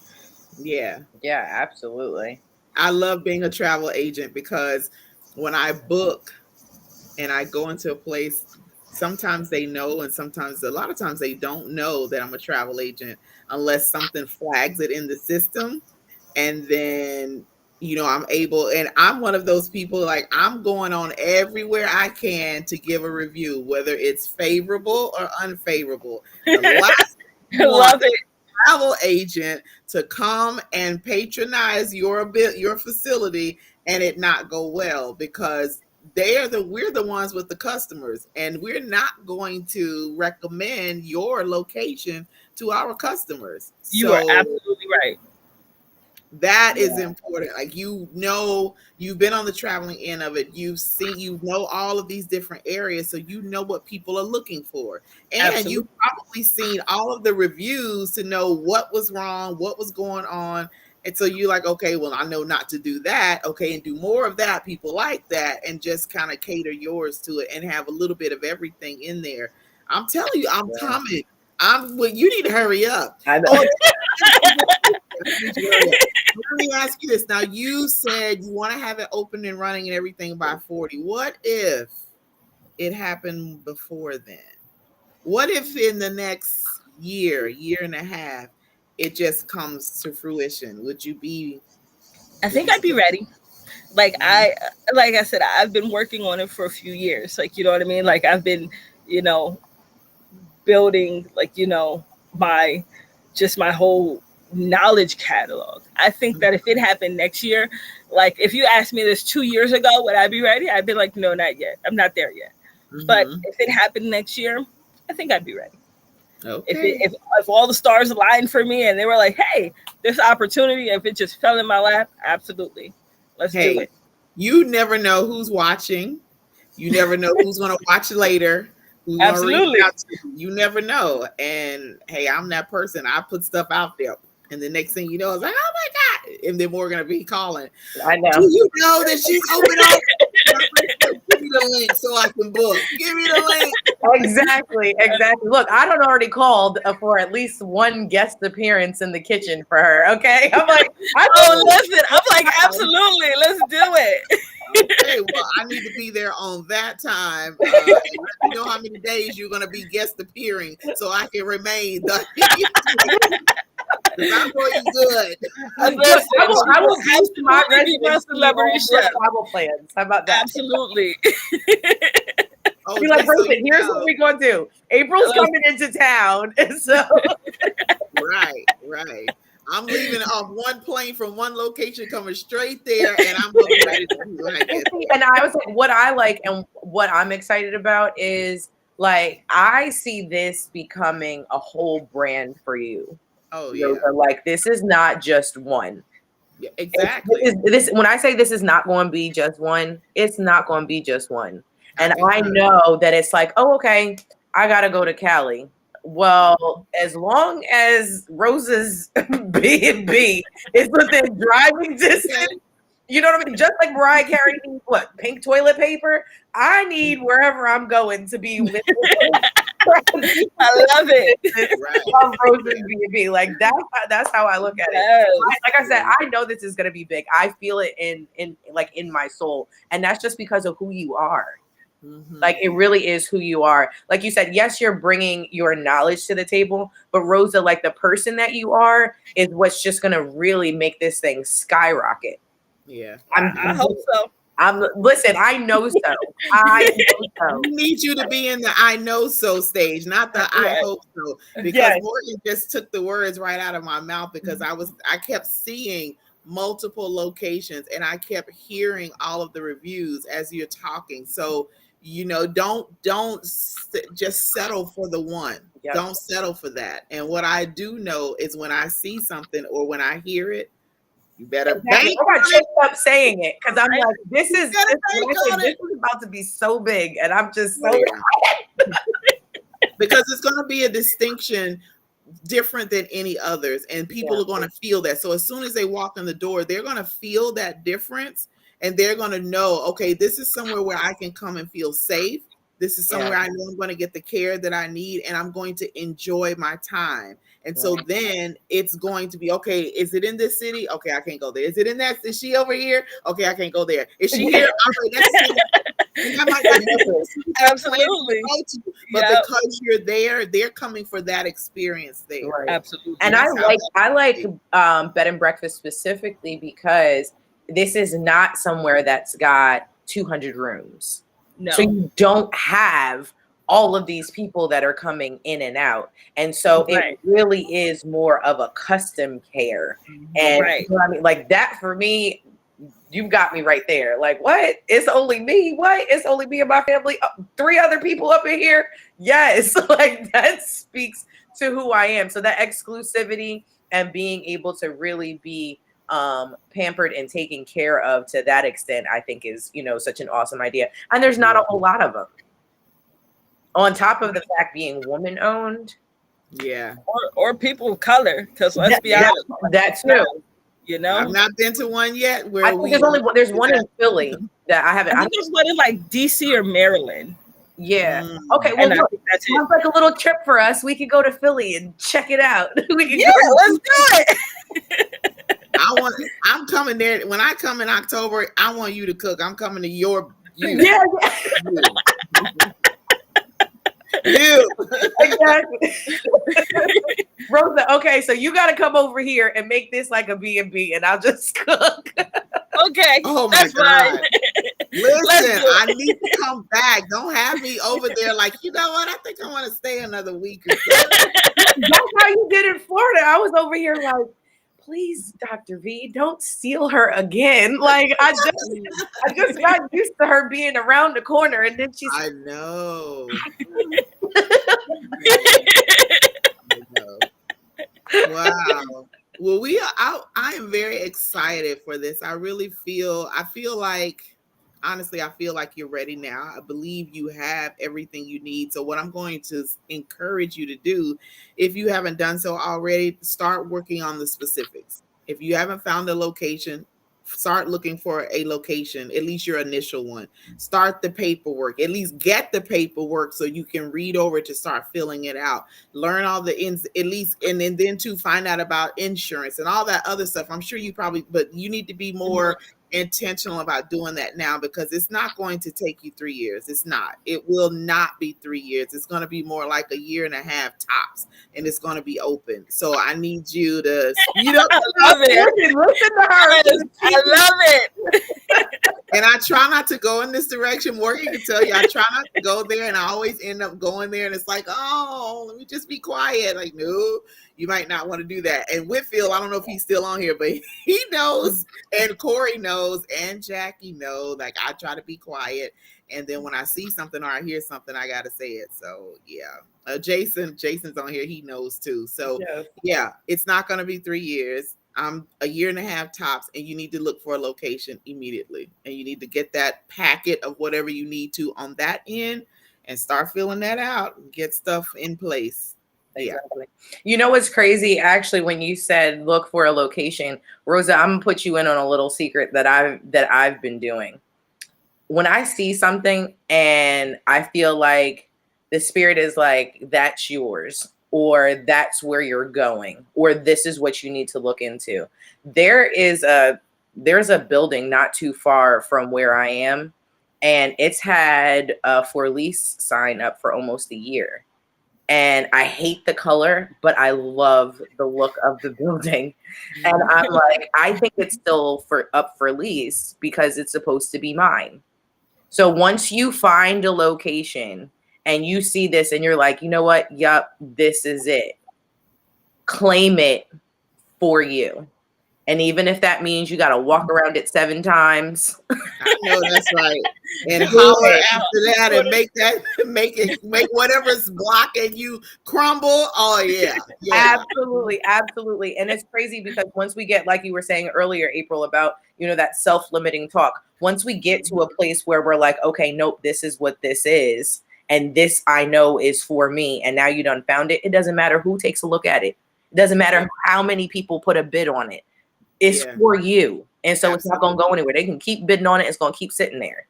Yeah, absolutely. I love being a travel agent because when I book and I go into a place, sometimes they know and a lot of times they don't know that I'm a travel agent unless something flags it in the system. And then, I'm able, and I'm one of those people, like I'm going on everywhere I can to give a review, whether it's favorable or unfavorable. The last I love it. Travel agent to come and patronize your facility and it not go well because we're the ones with the customers, and we're not going to recommend your location to our customers. You are absolutely right. That is important. Like, you've been on the traveling end of it. You know all of these different areas, so you know what people are looking for. And you've probably seen all of the reviews to know what was wrong, what was going on. And so you're like, okay, well, I know not to do that. Okay, and do more of that. People like that, and just kind of cater yours to it and have a little bit of everything in there. I'm telling you, I'm coming. You need to hurry up. I know. Let me ask you this. Now, you said you want to have it open and running and everything by 40. What if it happened before then? What if in the next year and a half, it just comes to fruition? Would you be? I think I'd be ready. Like I said, I've been working on it for a few years. Like, you know what I mean? Like I've been, you know, building like, you know, my whole knowledge catalog. I think that if it happened next year, like if you asked me this 2 years ago, would I be ready? I'd be like, no, not yet. I'm not there yet. But if it happened next year, I think I'd be ready. Okay. If all the stars aligned for me and they were like, hey, this opportunity, if it just fell in my lap, absolutely. Let's do it. You never know who's watching. You never know who's going to watch later. Who's Absolutely. Reach out to you. You never know. And hey, I'm that person. I put stuff out there. And the next thing you know, it's like, oh my God. And then we're going to be calling. I know. Do you know that she's open up? Give me the link so I can book. Give me the link. Exactly. Look, I done already called for at least one guest appearance in the kitchen for her. Okay, I'm like, listen, I'm like, absolutely, let's do it. Okay, well, I need to be there on that time. And let me know how many days you're going to be guest appearing so I can remain. I'm going good. I will boost my celebrity chef. travel plans. How about that? Absolutely. Be like, Rosen, here's what we're going to do. April's coming into town. And so Right. I'm leaving off one plane from one location, coming straight there, and I'm looking ready to see when I get there. And I was like, what I like and what I'm excited about is like I see this becoming a whole brand for you. Oh yeah. Like this is not just one. Yeah, exactly. This when I say this is not going to be just one, it's not going to be just one. And I know that it's like, oh, okay, I gotta go to Cali. Well, as long as Rose's B&B is within driving distance, you know what I mean? Just like Mariah Carey needs what? Pink toilet paper? I need wherever I'm going to be with I love it. Right. Rose's B&B. Like that's how I look at it. Like I said, I know this is gonna be big. I feel it in my soul. And that's just because of who you are. Mm-hmm. Like it really is who you are. Like you said, yes, you're bringing your knowledge to the table, but Rosa, like the person that you are is what's just going to really make this thing skyrocket. Yeah. I hope so. Listen, I know so. I know so. We need you to be in the I know so stage, not the I hope so. Because Morgan just took the words right out of my mouth because I kept seeing multiple locations and I kept hearing all of the reviews as you're talking. So you know, don't just settle for the one. Yep. Don't settle for that. And what I do know is when I see something or when I hear it, you better bank. I got choked up saying it because I'm like, this is about to be so big, and I'm just so because it's going to be a distinction different than any others, and people are going to feel that. So as soon as they walk in the door, they're going to feel that difference. And they're going to know, okay, this is somewhere where I can come and feel safe. This is somewhere I know I'm going to get the care that I need and I'm going to enjoy my time. And so then it's going to be, okay, is it in this city? Okay, I can't go there. Is it in that? Is she over here? Okay, I can't go there. Is she here? Absolutely. But because you're there, they're coming for that experience there. Right. Absolutely. And I like bed and breakfast specifically because this is not somewhere that's got 200 rooms. No. So you don't have all of these people that are coming in and out. And so it really is more of a custom care. And you know what I mean? Like that for me, you've got me right there. Like, what? It's only me? What? It's only me and my family? 3 other people up in here? Yes. Like that speaks to who I am. So that exclusivity and being able to really be pampered and taken care of to that extent, I think is, you know, such an awesome idea. And there's not a whole lot of them. On top of the fact being woman owned. Yeah. Or people of color, because let's be honest. That too. You know, I've not been to one yet. Where I think there's one in Philly that I haven't. I think there's one in like DC or Maryland. Yeah. Okay. Well, look, that sounds like a little trip for us. We could go to Philly and check it out. Let's do it. I'm coming there. When I come in October, I want you to cook. I'm coming to you. Yeah. You. Exactly. Rosa, okay, so you got to come over here and make this like a B&B, and I'll just cook. Okay. Oh my God. Listen, I need to come back. Don't have me over there like, you know what? I think I want to stay another week or so. That's how you did in Florida. I was over here like, please, Dr. V, don't steal her again. Like I just got used to her being around the corner, and then she's. I know. I know. Wow. Well, I am very excited for this. I feel like, honestly, I feel like you're ready now. I believe you have everything you need. So what I'm going to encourage you to do, if you haven't done so already, start working on the specifics. If you haven't found a location, start looking for a location, at least your initial one. Start the paperwork, at least get the paperwork so you can read over to start filling it out. Learn all the ins, at least, and then to find out about insurance and all that other stuff. I'm sure you probably, but you need to be more intentional about doing that now, because it's not going to take you 3 years. It's not. It will not be 3 years. It's going to be more like 1.5 years tops, and it's going to be open. So I need you to speed up. I love it. Listen to her. I love it. And I try not to go in this direction. Morgan can tell you, I try not to go there, and I always end up going there. And it's like, oh, let me just be quiet. Like, no, you might not want to do that. And Whitfield, I don't know if he's still on here, but he knows, and Corey knows, and Jackie knows. Like, I try to be quiet, and then when I see something or I hear something, I gotta say it. So yeah, Jason's on here. He knows too. So yeah, it's not gonna be 3 years. 1.5 years tops, and you need to look for a location immediately, and you need to get that packet of whatever you need to on that end and start filling that out and get stuff in place. Exactly. You know what's crazy? Actually, when you said look for a location, Rosa, I'm gonna put you in on a little secret that I've been doing. When I see something and I feel like the spirit is like, that's yours, or that's where you're going, or this is what you need to look into. There's a building not too far from where I am, and it's had a for lease sign up for almost a year. And I hate the color, but I love the look of the building. And I'm like, I think it's still up for lease because it's supposed to be mine. So once you find a location and you see this and you're like, you know what? Yup, this is it. Claim it for you. And even if that means you got to walk around it 7 times. I know that's right. And holler after that and make whatever's blocking you crumble. Oh yeah. Absolutely. Absolutely. And it's crazy because once we get, like you were saying earlier, April, about, that self-limiting talk, once we get to a place where we're like, okay, nope, this is what this is. And this I know is for me. And now you done found it. It doesn't matter who takes a look at it. It doesn't matter how many people put a bid on it. It's for you. And so it's not going to go anywhere. They can keep bidding on it. It's going to keep sitting there.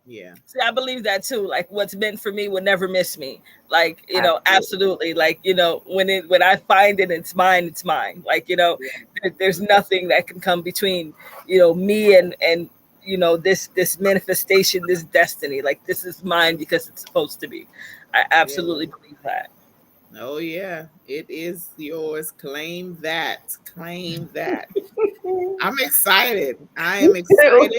Yeah. See, I believe that too. Like, what's meant for me will never miss me. Like, absolutely. Like, when I find it, it's mine, it's mine. Like, there's nothing that can come between, me and this manifestation, this destiny. Like, this is mine because it's supposed to be. I absolutely believe that. Oh yeah, it is yours. Claim that. Claim that. I'm excited. I am excited.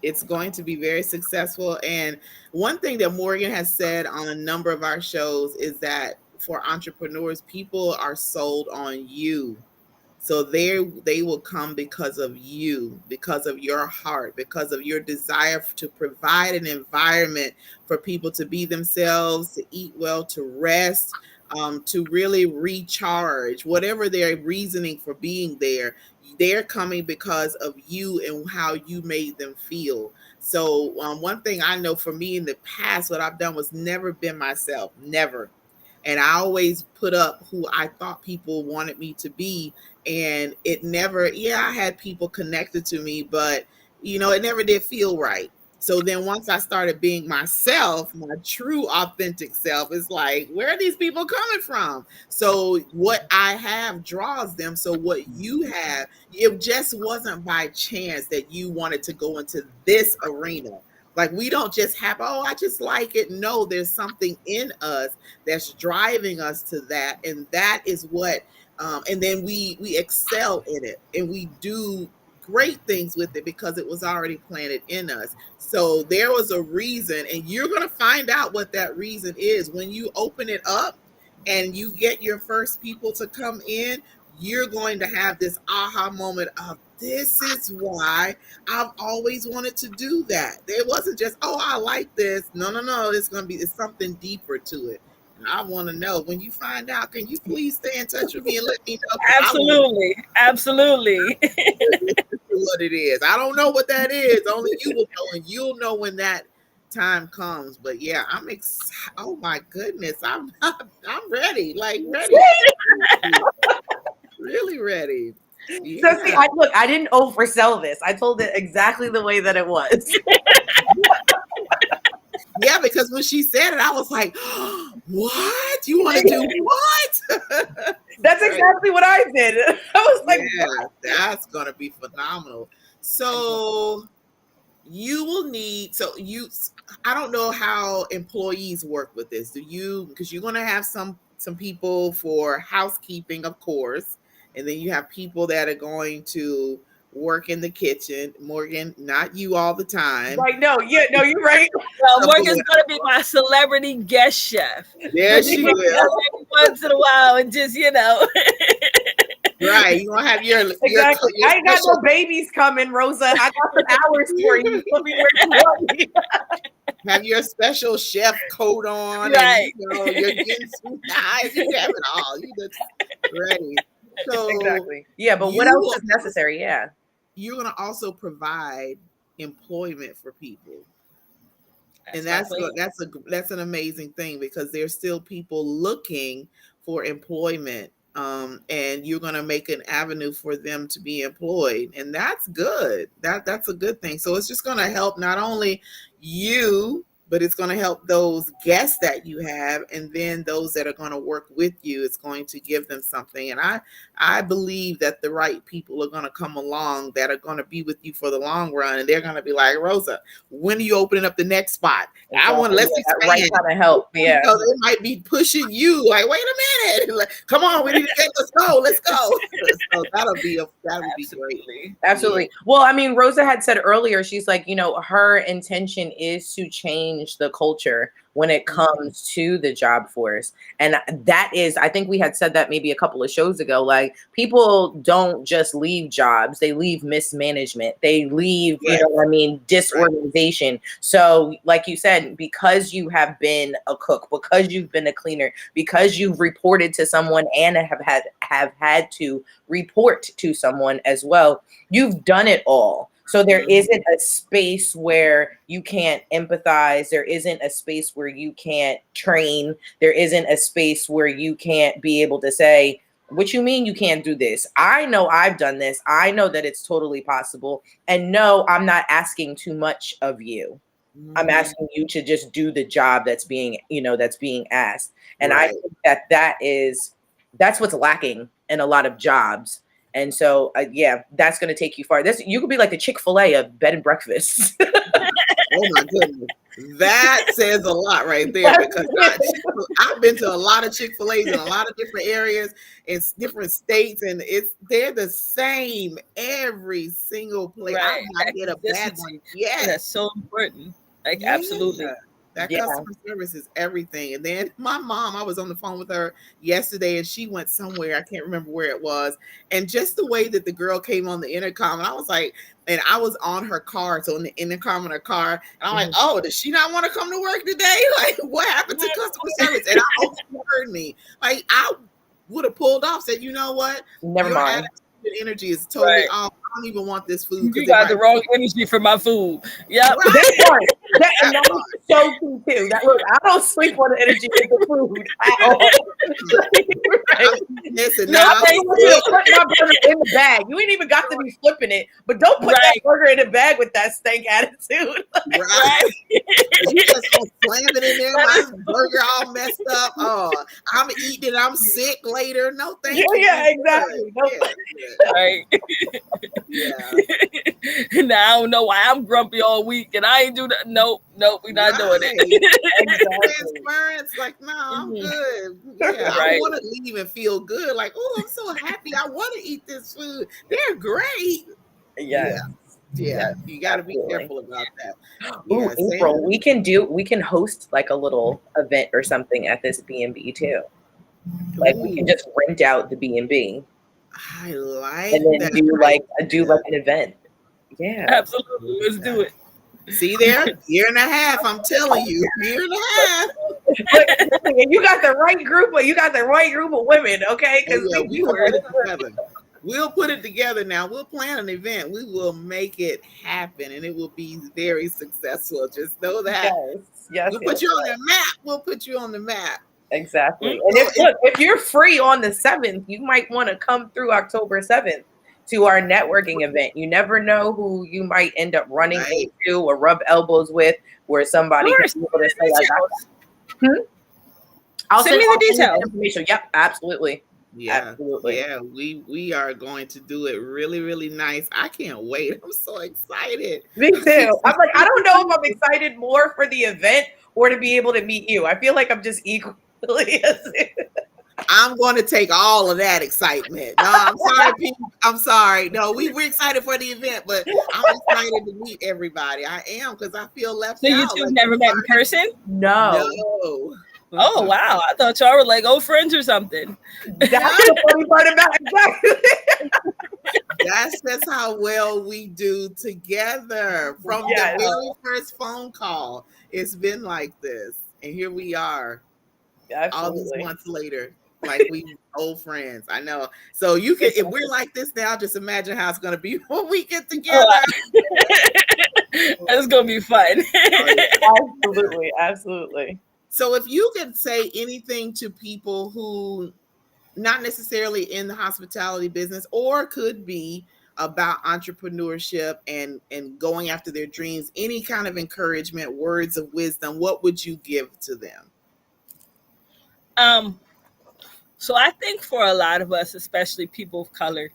It's going to be very successful. And one thing that Morgan has said on a number of our shows is that for entrepreneurs, people are sold on you. So they will come because of you, because of your heart, because of your desire to provide an environment for people to be themselves, to eat well, to rest, to really recharge, whatever their reasoning for being there. They're coming because of you and how you made them feel. So one thing I know for me in the past, what I've done was never been myself, never. And I always put up who I thought people wanted me to be. And it never, I had people connected to me, but, it never did feel right. So then once I started being myself, my true authentic self, is like, where are these people coming from? So what I have draws them. So what you have, it just wasn't by chance that you wanted to go into this arena. Like, we don't just have, I just like it. No, there's something in us that's driving us to that. And that is what, and then we excel in it, and we do great things with it because it was already planted in us. So there was a reason, and you're going to find out what that reason is when you open it up and you get your first people to come in. You're going to have this aha moment of, this is why I've always wanted to do that. It wasn't just, oh, I like this. No. It's something deeper to it. And I want to know, when you find out, can you please stay in touch with me and let me know? Absolutely. What it is. I don't know what that is. Only you will know, and you'll know when that time comes. But yeah, I'm excited. Oh my goodness. I'm ready. Like ready. Really ready. Yeah. So see, I didn't oversell this. I told it exactly the way that it was. Yeah, because when she said it, I was like, what? You want to do what? That's exactly what I did. I was like, yeah, that's going to be phenomenal. So you will need, I don't know how employees work with this. Because you're going to have some people for housekeeping, of course. And then you have people that are going to work in the kitchen. Morgan, not you all the time. Right, no, you're right. Well, Morgan's gonna be my celebrity guest chef. There she will. Once in a while, and just right, you gonna have your exactly. I ain't got no babies coming, Rosa. I got some hours for you. Have your special chef coat on, right? And, you're getting some knives. You have it all. You just ready. So exactly. Yeah, but what else is necessary? Yeah. You're going to also provide employment for people. And that's an amazing thing, because there's still people looking for employment. And you're going to make an avenue for them to be employed. And that's good. That's a good thing. So it's just going to help not only you, but it's going to help those guests that you have, and then those that are going to work with you. It's going to give them something. And I believe that the right people are going to come along that are going to be with you for the long run. And they're going to be like, Rosa, when are you opening up the next spot? Exactly. I want to let's expand. Right kind of help. Yeah. So they might be pushing you like, wait a minute. Like, come on, we need to let's go. So that'll be great. Absolutely. Well, I mean, Rosa had said earlier, she's like, her intention is to change the culture when it comes to the job force. And that is, I think we had said that maybe a couple of shows ago, like, people don't just leave jobs, they leave mismanagement, they leave, disorganization. Right. So like you said, because you have been a cook, because you've been a cleaner, because you've reported to someone and have had to report to someone as well, you've done it all. So there isn't a space where you can't empathize. There isn't a space where you can't train. There isn't a space where you can't be able to say, what you mean you can't do this? I know I've done this. I know that it's totally possible. And no, I'm not asking too much of you. I'm asking you to just do the job that's being asked. And right. I think that's what's lacking in a lot of jobs. And so, that's going to take you far. You could be like the Chick-fil-A of bed and breakfast. Oh my goodness. That says a lot right there, because I've been to a lot of Chick-fil-A's in a lot of different areas in different states, and they're the same every single place. Right. I might get a bad one. Yeah. That's so important. Like, absolutely. That customer service is everything. And then my mom, I was on the phone with her yesterday, and she went somewhere. I can't remember where it was. And just the way that the girl came on the intercom, and I was like, and I was on her car, so in the intercom in her car, and I'm like, oh, does she not want to come to work today? Like, what happened to customer service? And I hope she heard me. Like, I would have pulled off, said, you know what? Never mind. Energy is totally off. I don't even want this food. You got the wrong energy for my food. Yep. Right. And that was so cool too. I don't sleep on the energy of the food at all. Listen, put my burger in the bag. You ain't even got to be flipping it, but don't put that burger in the bag with that stank attitude. Right. You just slam it in there, my burger all messed up. Oh, I'm eating it. I'm sick later. No, thank you. Yeah, exactly. Right. Yeah. Now I don't know why I'm grumpy all week and I ain't do that. Nope, we're not doing it. Transference, like, no, I'm good. Yeah, I want to leave and feel good. Like, oh, I'm so happy. I want to eat this food. They're great. Yes. Yeah, you got to be Absolutely. careful about that. Ooh, Yeah, same. April, we can host like a little event or something at this B&B too. Like we can Ooh, just rent out the B&B I like and then that. do like an event. Yeah. Absolutely. Let's do it. See there, year and a half. I'm telling you, year and a half. Look, you got the right group of women, okay? Oh Because yeah, we can put it together. We'll put it together now. We'll plan an event. We will make it happen, and it will be very successful. Just know that. yes, We'll put you on the map. We'll put you on the map. exactly. Mm. And if you're free on the 7th, you might want to come through October 7th to our networking event. You never know who you might end up running Right. into or rub elbows with, where somebody Of can course. be able to say like, I'll Send me the I'll send you details. information. Yep, absolutely. Yeah, Absolutely. yeah. We are going to do it really, really nice. I can't wait. I'm so excited. Me too. I'm like, I don't know if I'm excited more for the event or to be able to meet you. I feel like I'm just equally I'm going to take all of that excitement. No, I'm sorry, people. I'm sorry. No, we're excited for the event, but I'm excited to meet everybody. I am because I feel left So you out. two Like, never met in person? No. no. Oh wow! I thought y'all were like old friends or something. That's the funny part about it. That's just how well we do together. From Yes. the very first phone call, it's been like this, and here we are, all these Absolutely. months later, like we old friends. I know. So you can, if we're like this now, just imagine how it's going to be when we get together. That's gonna be fun. Absolutely. Absolutely. So if you could say anything to people who not necessarily in the hospitality business or could be about entrepreneurship and going after their dreams, any kind of encouragement, words of wisdom, what would you give to them? So I think for a lot of us, especially people of color,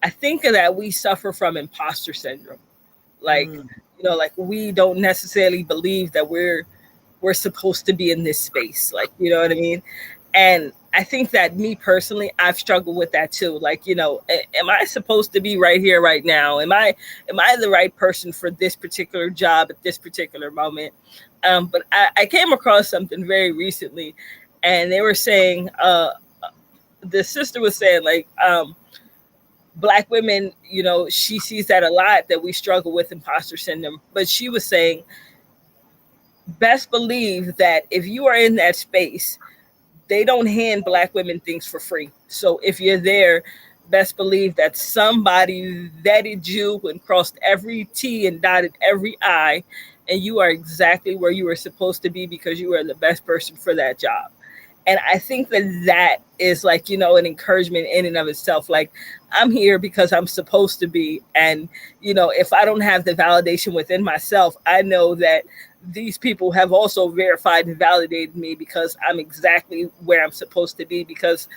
I think that we suffer from imposter syndrome. Like, like we don't necessarily believe that we're supposed to be in this space. Like, you know what I mean? And I think that me personally, I've struggled with that too. Like, am I supposed to be right here, right now? Am I the right person for this particular job at this particular moment? But I came across something very recently, and they were saying, the sister was saying, like, Black women, she sees that a lot, that we struggle with imposter syndrome. But she was saying, best believe that if you are in that space, they don't hand Black women things for free. So if you're there, best believe that somebody vetted you and crossed every T and dotted every I, and you are exactly where you were supposed to be because you are the best person for that job. And I think that is like, an encouragement in and of itself. Like, I'm here because I'm supposed to be. And, if I don't have the validation within myself, I know that these people have also verified and validated me because I'm exactly where I'm supposed to be because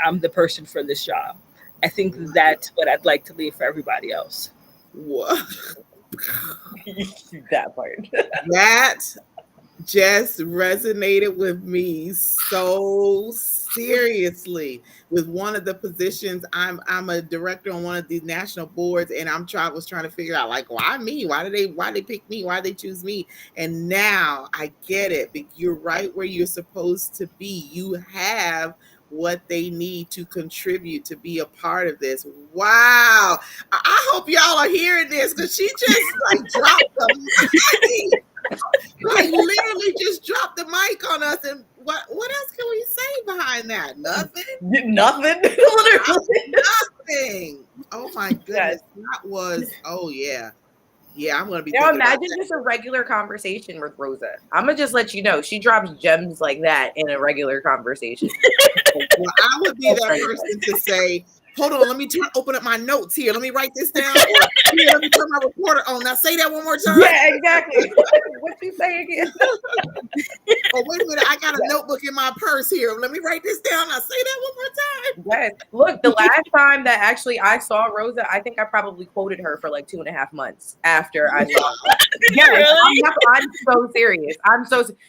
I'm the person for this job. I think that's what I'd like to leave for everybody else. What? That part. That just resonated with me so seriously. With one of the positions, I'm a director on one of the national boards, and was trying to figure out, like, why me? Why they pick me? Why they choose me? And now I get it. You're right where you're supposed to be. You have what they need to contribute to be a part of this. Wow. I hope y'all are hearing this, because she just like dropped the mic. Like literally just dropped the mic on us. And what else can we say behind that? Nothing. Nothing. Literally. Nothing. Oh my goodness. That was, oh yeah. Yeah, I'm gonna be Now thinking about imagine just a regular conversation with Rosa. I'm gonna just let you know she drops gems like that in a regular conversation. Well, I would be that person to say, hold on, let me open up my notes here. Let me write this down. Or here, let me turn my recorder on. Now say that one more time. Yeah, exactly. What you say again? Oh, wait a minute. I got a notebook in my purse here. Let me write this down. Now say that one more time. Yes. Look, the last time that actually I saw Rosa, I think I probably quoted her for like 2.5 months after I saw her. Yes, Really? I'm so serious.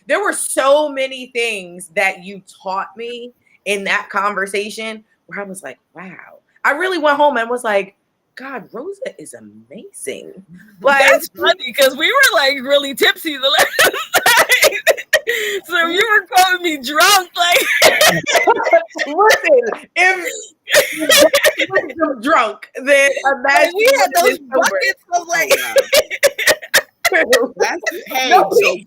There were so many things that you taught me in that conversation where I was like, wow. I really went home and was like, God, Rosa is amazing. That's funny because we were like really tipsy the last night. So you were calling me drunk, like listen, if I'm drunk, then imagine we had those it's sober. buckets of like. That's hey. No, So we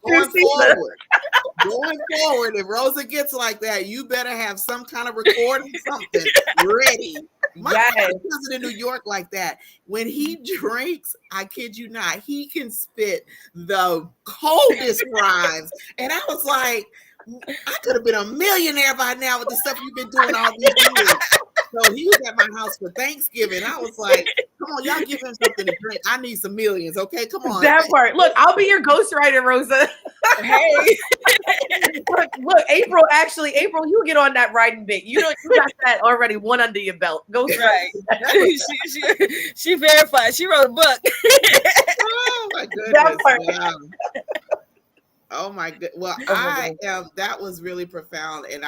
going forward, if Rosa gets like that, you better have some kind of recording, something ready. My cousin in New York like that. When he drinks, I kid you not, he can spit the coldest rhymes, and I was like, I could have been a millionaire by now with the stuff you've been doing all these years. So he was at my house for Thanksgiving. I was like, come on, y'all give him something to drink. I need some millions. Okay, come on. That part. Look, I'll be your ghostwriter, Rosa. Hey. look, April, you get on that writing bit. You got that already, one under your belt. Right. she verified. She wrote a book. Oh my goodness. That part. Wow. Oh my good. Well, that was really profound. And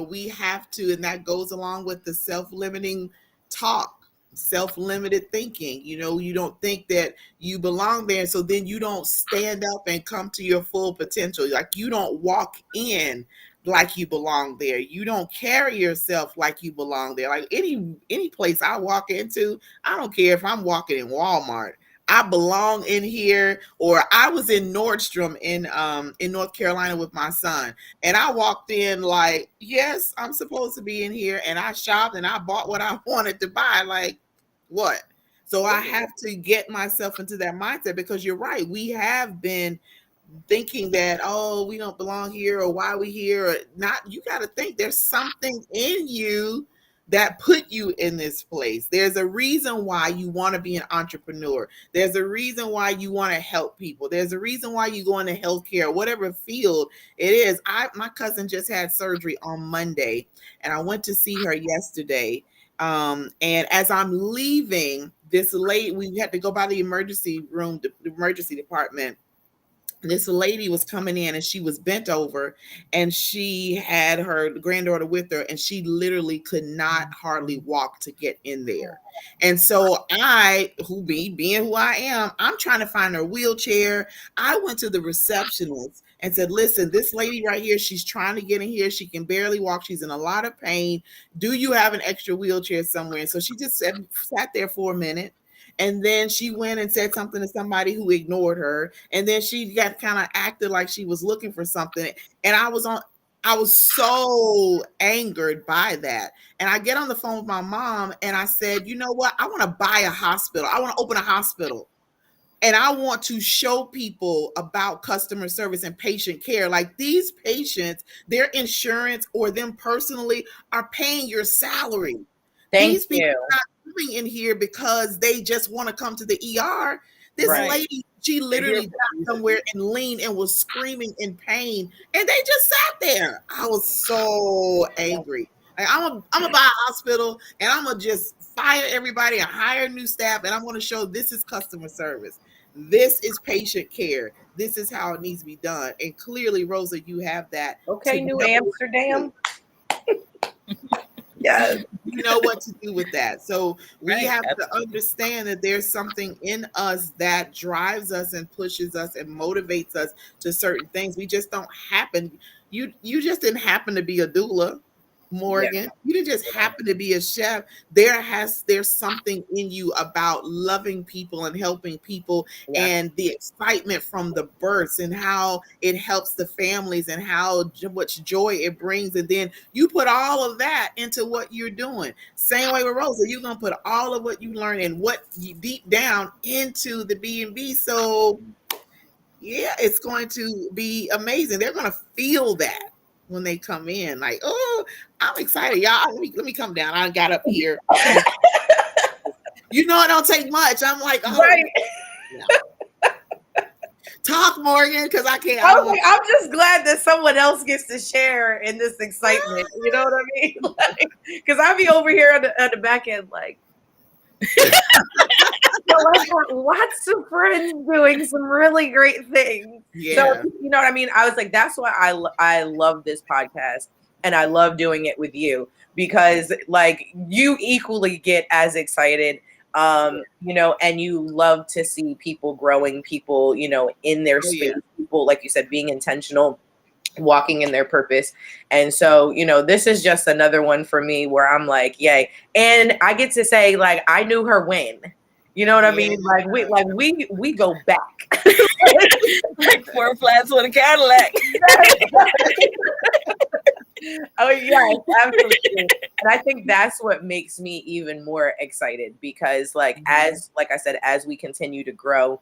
we have to, and that goes along with the self-limiting talk, self-limited thinking. You don't think that you belong there. So then you don't stand up and come to your full potential. Like you don't walk in like you belong there. You don't carry yourself like you belong there. Like any place I walk into, I don't care if I'm walking in Walmart. I belong in here. Or I was in Nordstrom in North Carolina with my son, and I walked in like, yes, I'm supposed to be in here, and I shopped and I bought what I wanted to buy. Like, what? So I have to get myself into that mindset, because you're right. We have been thinking that, oh, we don't belong here, or why we here, or not. You got to think there's something in you that put you in this place. There's a reason why you want to be an entrepreneur. There's a reason why you want to help people. There's a reason why you go into healthcare, whatever field it is. My cousin just had surgery on Monday, and I went to see her yesterday. And as I'm leaving, this lady, we had to go by the emergency room, the emergency department. This lady was coming in, and she was bent over, and she had her granddaughter with her, and she literally could not hardly walk to get in there. And so being who I am, I'm trying to find her wheelchair. I went to the receptionist and said, listen, this lady right here, she's trying to get in here. She can barely walk. She's in a lot of pain. Do you have an extra wheelchair somewhere? And so she just sat there for a minute. And then she went and said something to somebody who ignored her. And then she got kind of acted like she was looking for something. And I was so angered by that. And I get on the phone with my mom, and I said, you know what? I want to buy a hospital. I want to open a hospital. And I want to show people about customer service and patient care. Like, these patients, their insurance or them personally are paying your salary. These people are not coming in here because they just want to come to the ER. This lady, she literally got somewhere and leaned and was screaming in pain, and they just sat there. I was so angry. Like, I'm gonna buy a hospital, and I'm gonna just fire everybody and hire new staff, and I'm gonna show this is customer service. This is patient care. This is how it needs to be done. And clearly, Rosa, you have that. Okay, New Amsterdam. Yes. You know what to do with that. So we have to understand that there's something in us that drives us and pushes us and motivates us to certain things. We just don't happen. You just didn't happen to be a doula, Morgan. Yeah. You didn't just happen to be a chef. There's something in you about loving people and helping people, and the excitement from the births and how it helps the families and how much joy it brings. And then you put all of that into what you're doing. Same way with Rosa, you're gonna put all of what you learn and what you deep down into the B&B. So yeah, it's going to be amazing. They're gonna feel that when they come in, like, oh, I'm excited, y'all. Let me come down. I got up here. You know, it don't take much. I'm like, oh, right. Yeah. Talk, Morgan, because I can't. I'm just glad that someone else gets to share in this excitement. You know what I mean? Because I be over here at the back end, like, so I've got lots of friends doing some really great things. Yeah. So, you know what I mean? I was like, that's why I love this podcast, and I love doing it with you, because like you equally get as excited you know, and you love to see people growing, people, you know, in their space, people, like you said, being intentional, walking in their purpose. And so, you know, this is just another one for me where I'm like, yay. And I get to say, like, I knew her when. You know what I mean? We go back. Like 4 flats on a Cadillac. Oh yes, absolutely. And I think that's what makes me even more excited because like I said, as we continue to grow,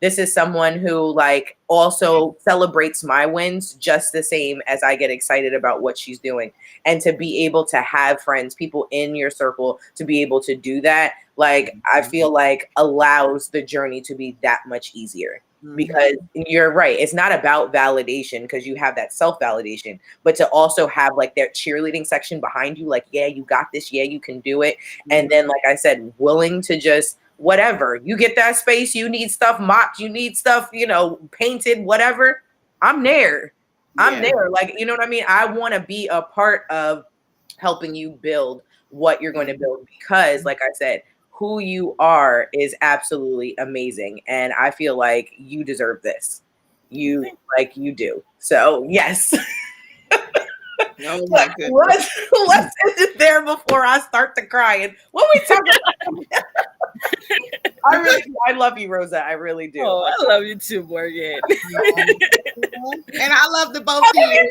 this is someone who like also celebrates my wins just the same as I get excited about what she's doing. And to be able to have friends, people in your circle to be able to do that, like I feel like allows the journey to be that much easier. Because you're right, it's not about validation because you have that self-validation, but to also have like their cheerleading section behind you, like, yeah, you got this, yeah, you can do it. And then, like I said, willing to just whatever, you get that space, you need stuff mocked, you need stuff, you know, painted, whatever, I'm there. I'm there. Like, you know what I mean? I want to be a part of helping you build what you're going to build because, like I said, who you are is absolutely amazing. And I feel like you deserve this. You do. So yes. Oh my goodness. Let's end it there before I start to cry. And what we talking about? I love you, Rosa. I really do. Oh, I love you too, Morgan. And I love the both of you.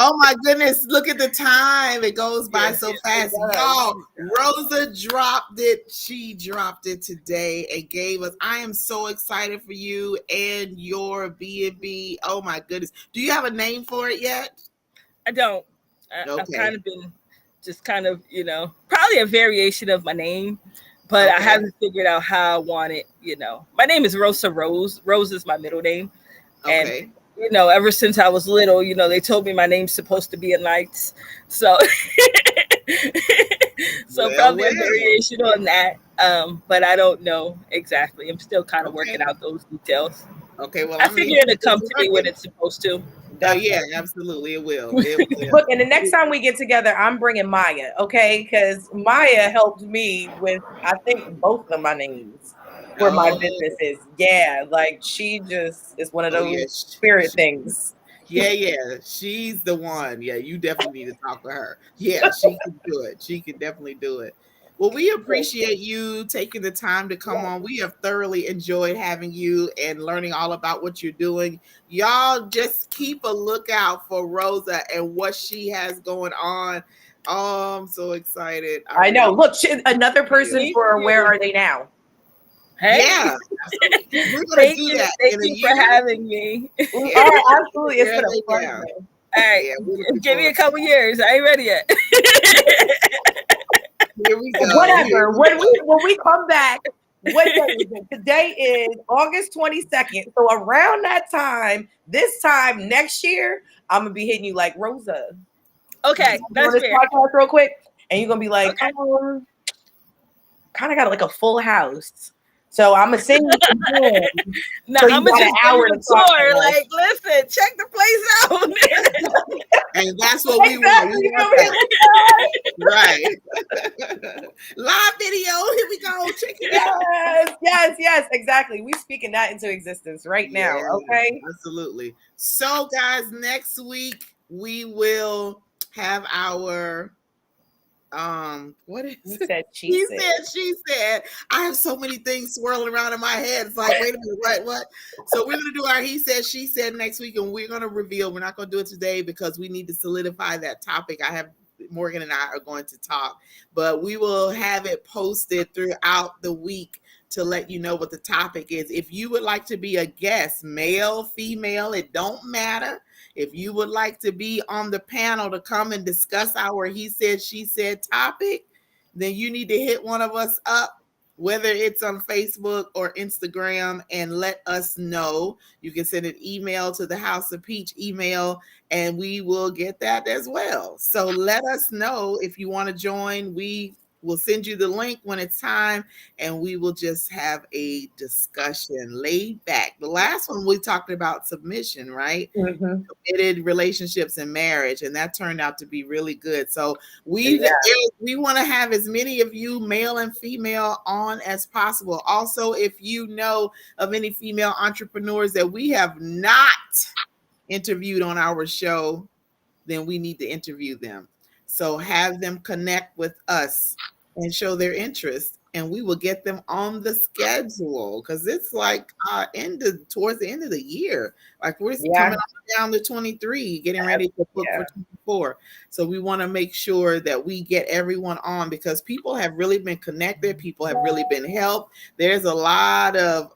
Oh my goodness, look at the time. It goes by so fast. Y'all, Rosa dropped it. She dropped it today and gave us. I am so excited for you and your B&B. Oh my goodness. Do you have a name for it yet? I don't. I've kind of been just kind of, you know, probably a variation of my name, but I haven't figured out how I want it, you know. My name is Rosa Rose. Rose is my middle name. And you know, ever since I was little, you know, they told me my name's supposed to be in lights. So probably a variation on that. But I don't know exactly. I'm still kind of working out those details. Okay, well, I figure it'll come to me when it's supposed to. Yeah, absolutely. It will. Look, and the next time we get together, I'm bringing Maya, okay? Because Maya helped me with, I think, both of my names for my businesses. Yeah, like she just is one of those spirit things. Yeah. She's the one. Yeah, you definitely need to talk to her. Yeah, she can do it. She can definitely do it. Well, we appreciate you taking the time to come on. We have thoroughly enjoyed having you and learning all about what you're doing. Y'all just keep a lookout for Rosa and what she has going on. Oh, I'm so excited. I know. Look, another person for Where Are They Now? Hey. Yeah. We're going to do that. Thank you for having me. Oh, absolutely. It's been a pleasure. All right. Give me a couple years. I ain't ready yet. Here we go. Whatever. When we come back, what day is it? Today is August 22nd. So around that time, this time next year, I'm gonna be hitting you like Rosa. Okay, that's this fair. Podcast real quick, and you're gonna be like, kind of got like a full house. So I'm gonna send you some No, I'm gonna just give you a tour. Like, listen, check the place out. And that's what we want. We want that. Right. Live video. Here we go. Check it out. Yes, exactly. We speaking that into existence right now. Okay. Absolutely. So, guys, next week we will have our what is it? She said. I have so many things swirling around in my head. It's like, wait a minute, what? So we're gonna do our he said, she said next week, and we're gonna reveal. We're not gonna do it today because we need to solidify that topic. Morgan and I are going to talk, but we will have it posted throughout the week to let you know what the topic is. If you would like to be a guest, male, female, it don't matter. If you would like to be on the panel to come and discuss our he said, she said topic, then you need to hit one of us up, whether it's on Facebook or Instagram, and let us know. You can send an email to the House of Peach email, and we will get that as well. So let us know if you want to join. We We'll send you the link when it's time, and we will just have a discussion laid back. The last one we talked about submission, right? Mhm. Committed relationships and marriage, and that turned out to be really good. So we want to have as many of you, male and female, on as possible. Also, if you know of any female entrepreneurs that we have not interviewed on our show, then we need to interview them. So have them connect with us and show their interest, and we will get them on the schedule, because it's like towards the end of the year. Like we're coming down to 23, getting ready to book for 24. So we want to make sure that we get everyone on, because people have really been connected. People have really been helped. There's a lot of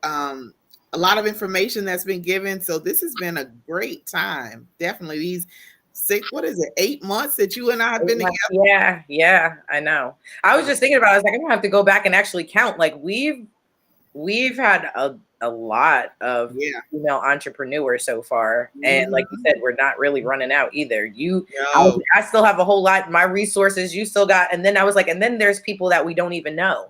information that's been given. So this has been a great time. Definitely these 8 months that you and I have been together. Yeah, I know. I was just thinking about it. I was like, I'm gonna have to go back and actually count. Like we've had a lot of female entrepreneurs so far, and like you said, we're not really running out either. I still have a whole lot. My resources, you still got, and then I was like, and then there's people that we don't even know.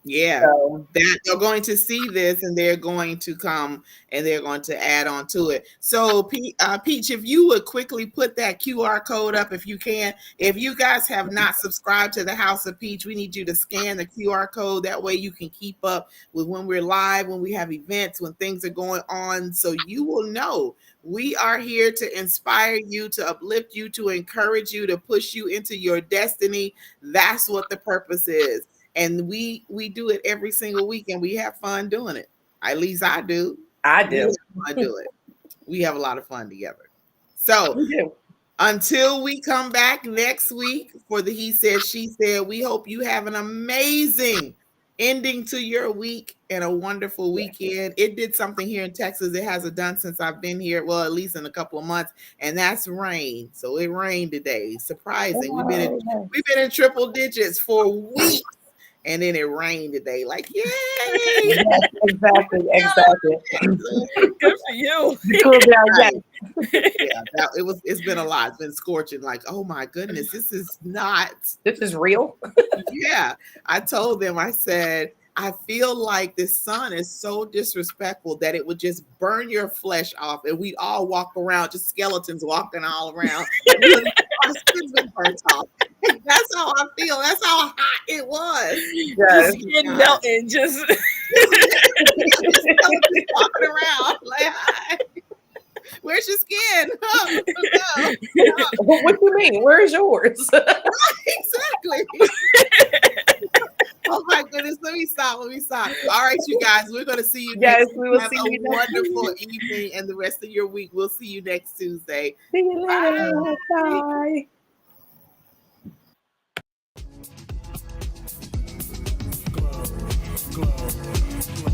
So they're going to see this, and they're going to come and they're going to add on to it. So Peach, if you would quickly put that QR code up, if you can. If you guys have not subscribed to the House of Peach, we need you to scan the QR code. That way you can keep up with when we're live, when we have events, when things are going on, so you will know. We are here to inspire you, to uplift you, to encourage you, to push you into your destiny. That's what the purpose is. And we do it every single week, and we have fun doing it. At least I do. I do. We have a lot of fun together. So until we come back next week for the He Said, She Said, we hope you have an amazing ending to your week and a wonderful weekend. It did something here in Texas it hasn't done since I've been here, well, at least in a couple of months, and that's rain. So it rained today. Surprising. We've been in triple digits for weeks. And then it rained today. Like, yay! Yes, exactly. Good for you. Cool down, it's been a lot. It's been scorching. Like, oh my goodness, this is real. Yeah, I told them. I said, I feel like this sun is so disrespectful that it would just burn your flesh off, and we'd all walk around, just skeletons walking all around. Our skin's been burnt off. That's how I feel. That's how hot it was. Yes. Just skin melting, just walking around like, hi. Where's your skin? Oh, no. What do you mean? Where's yours? Exactly. Oh my goodness. Let me stop. All right, you guys. We're going to see you next week. We will Have see you a wonderful evening and the rest of your week. We'll see you next Tuesday. See you later. Bye. Glow.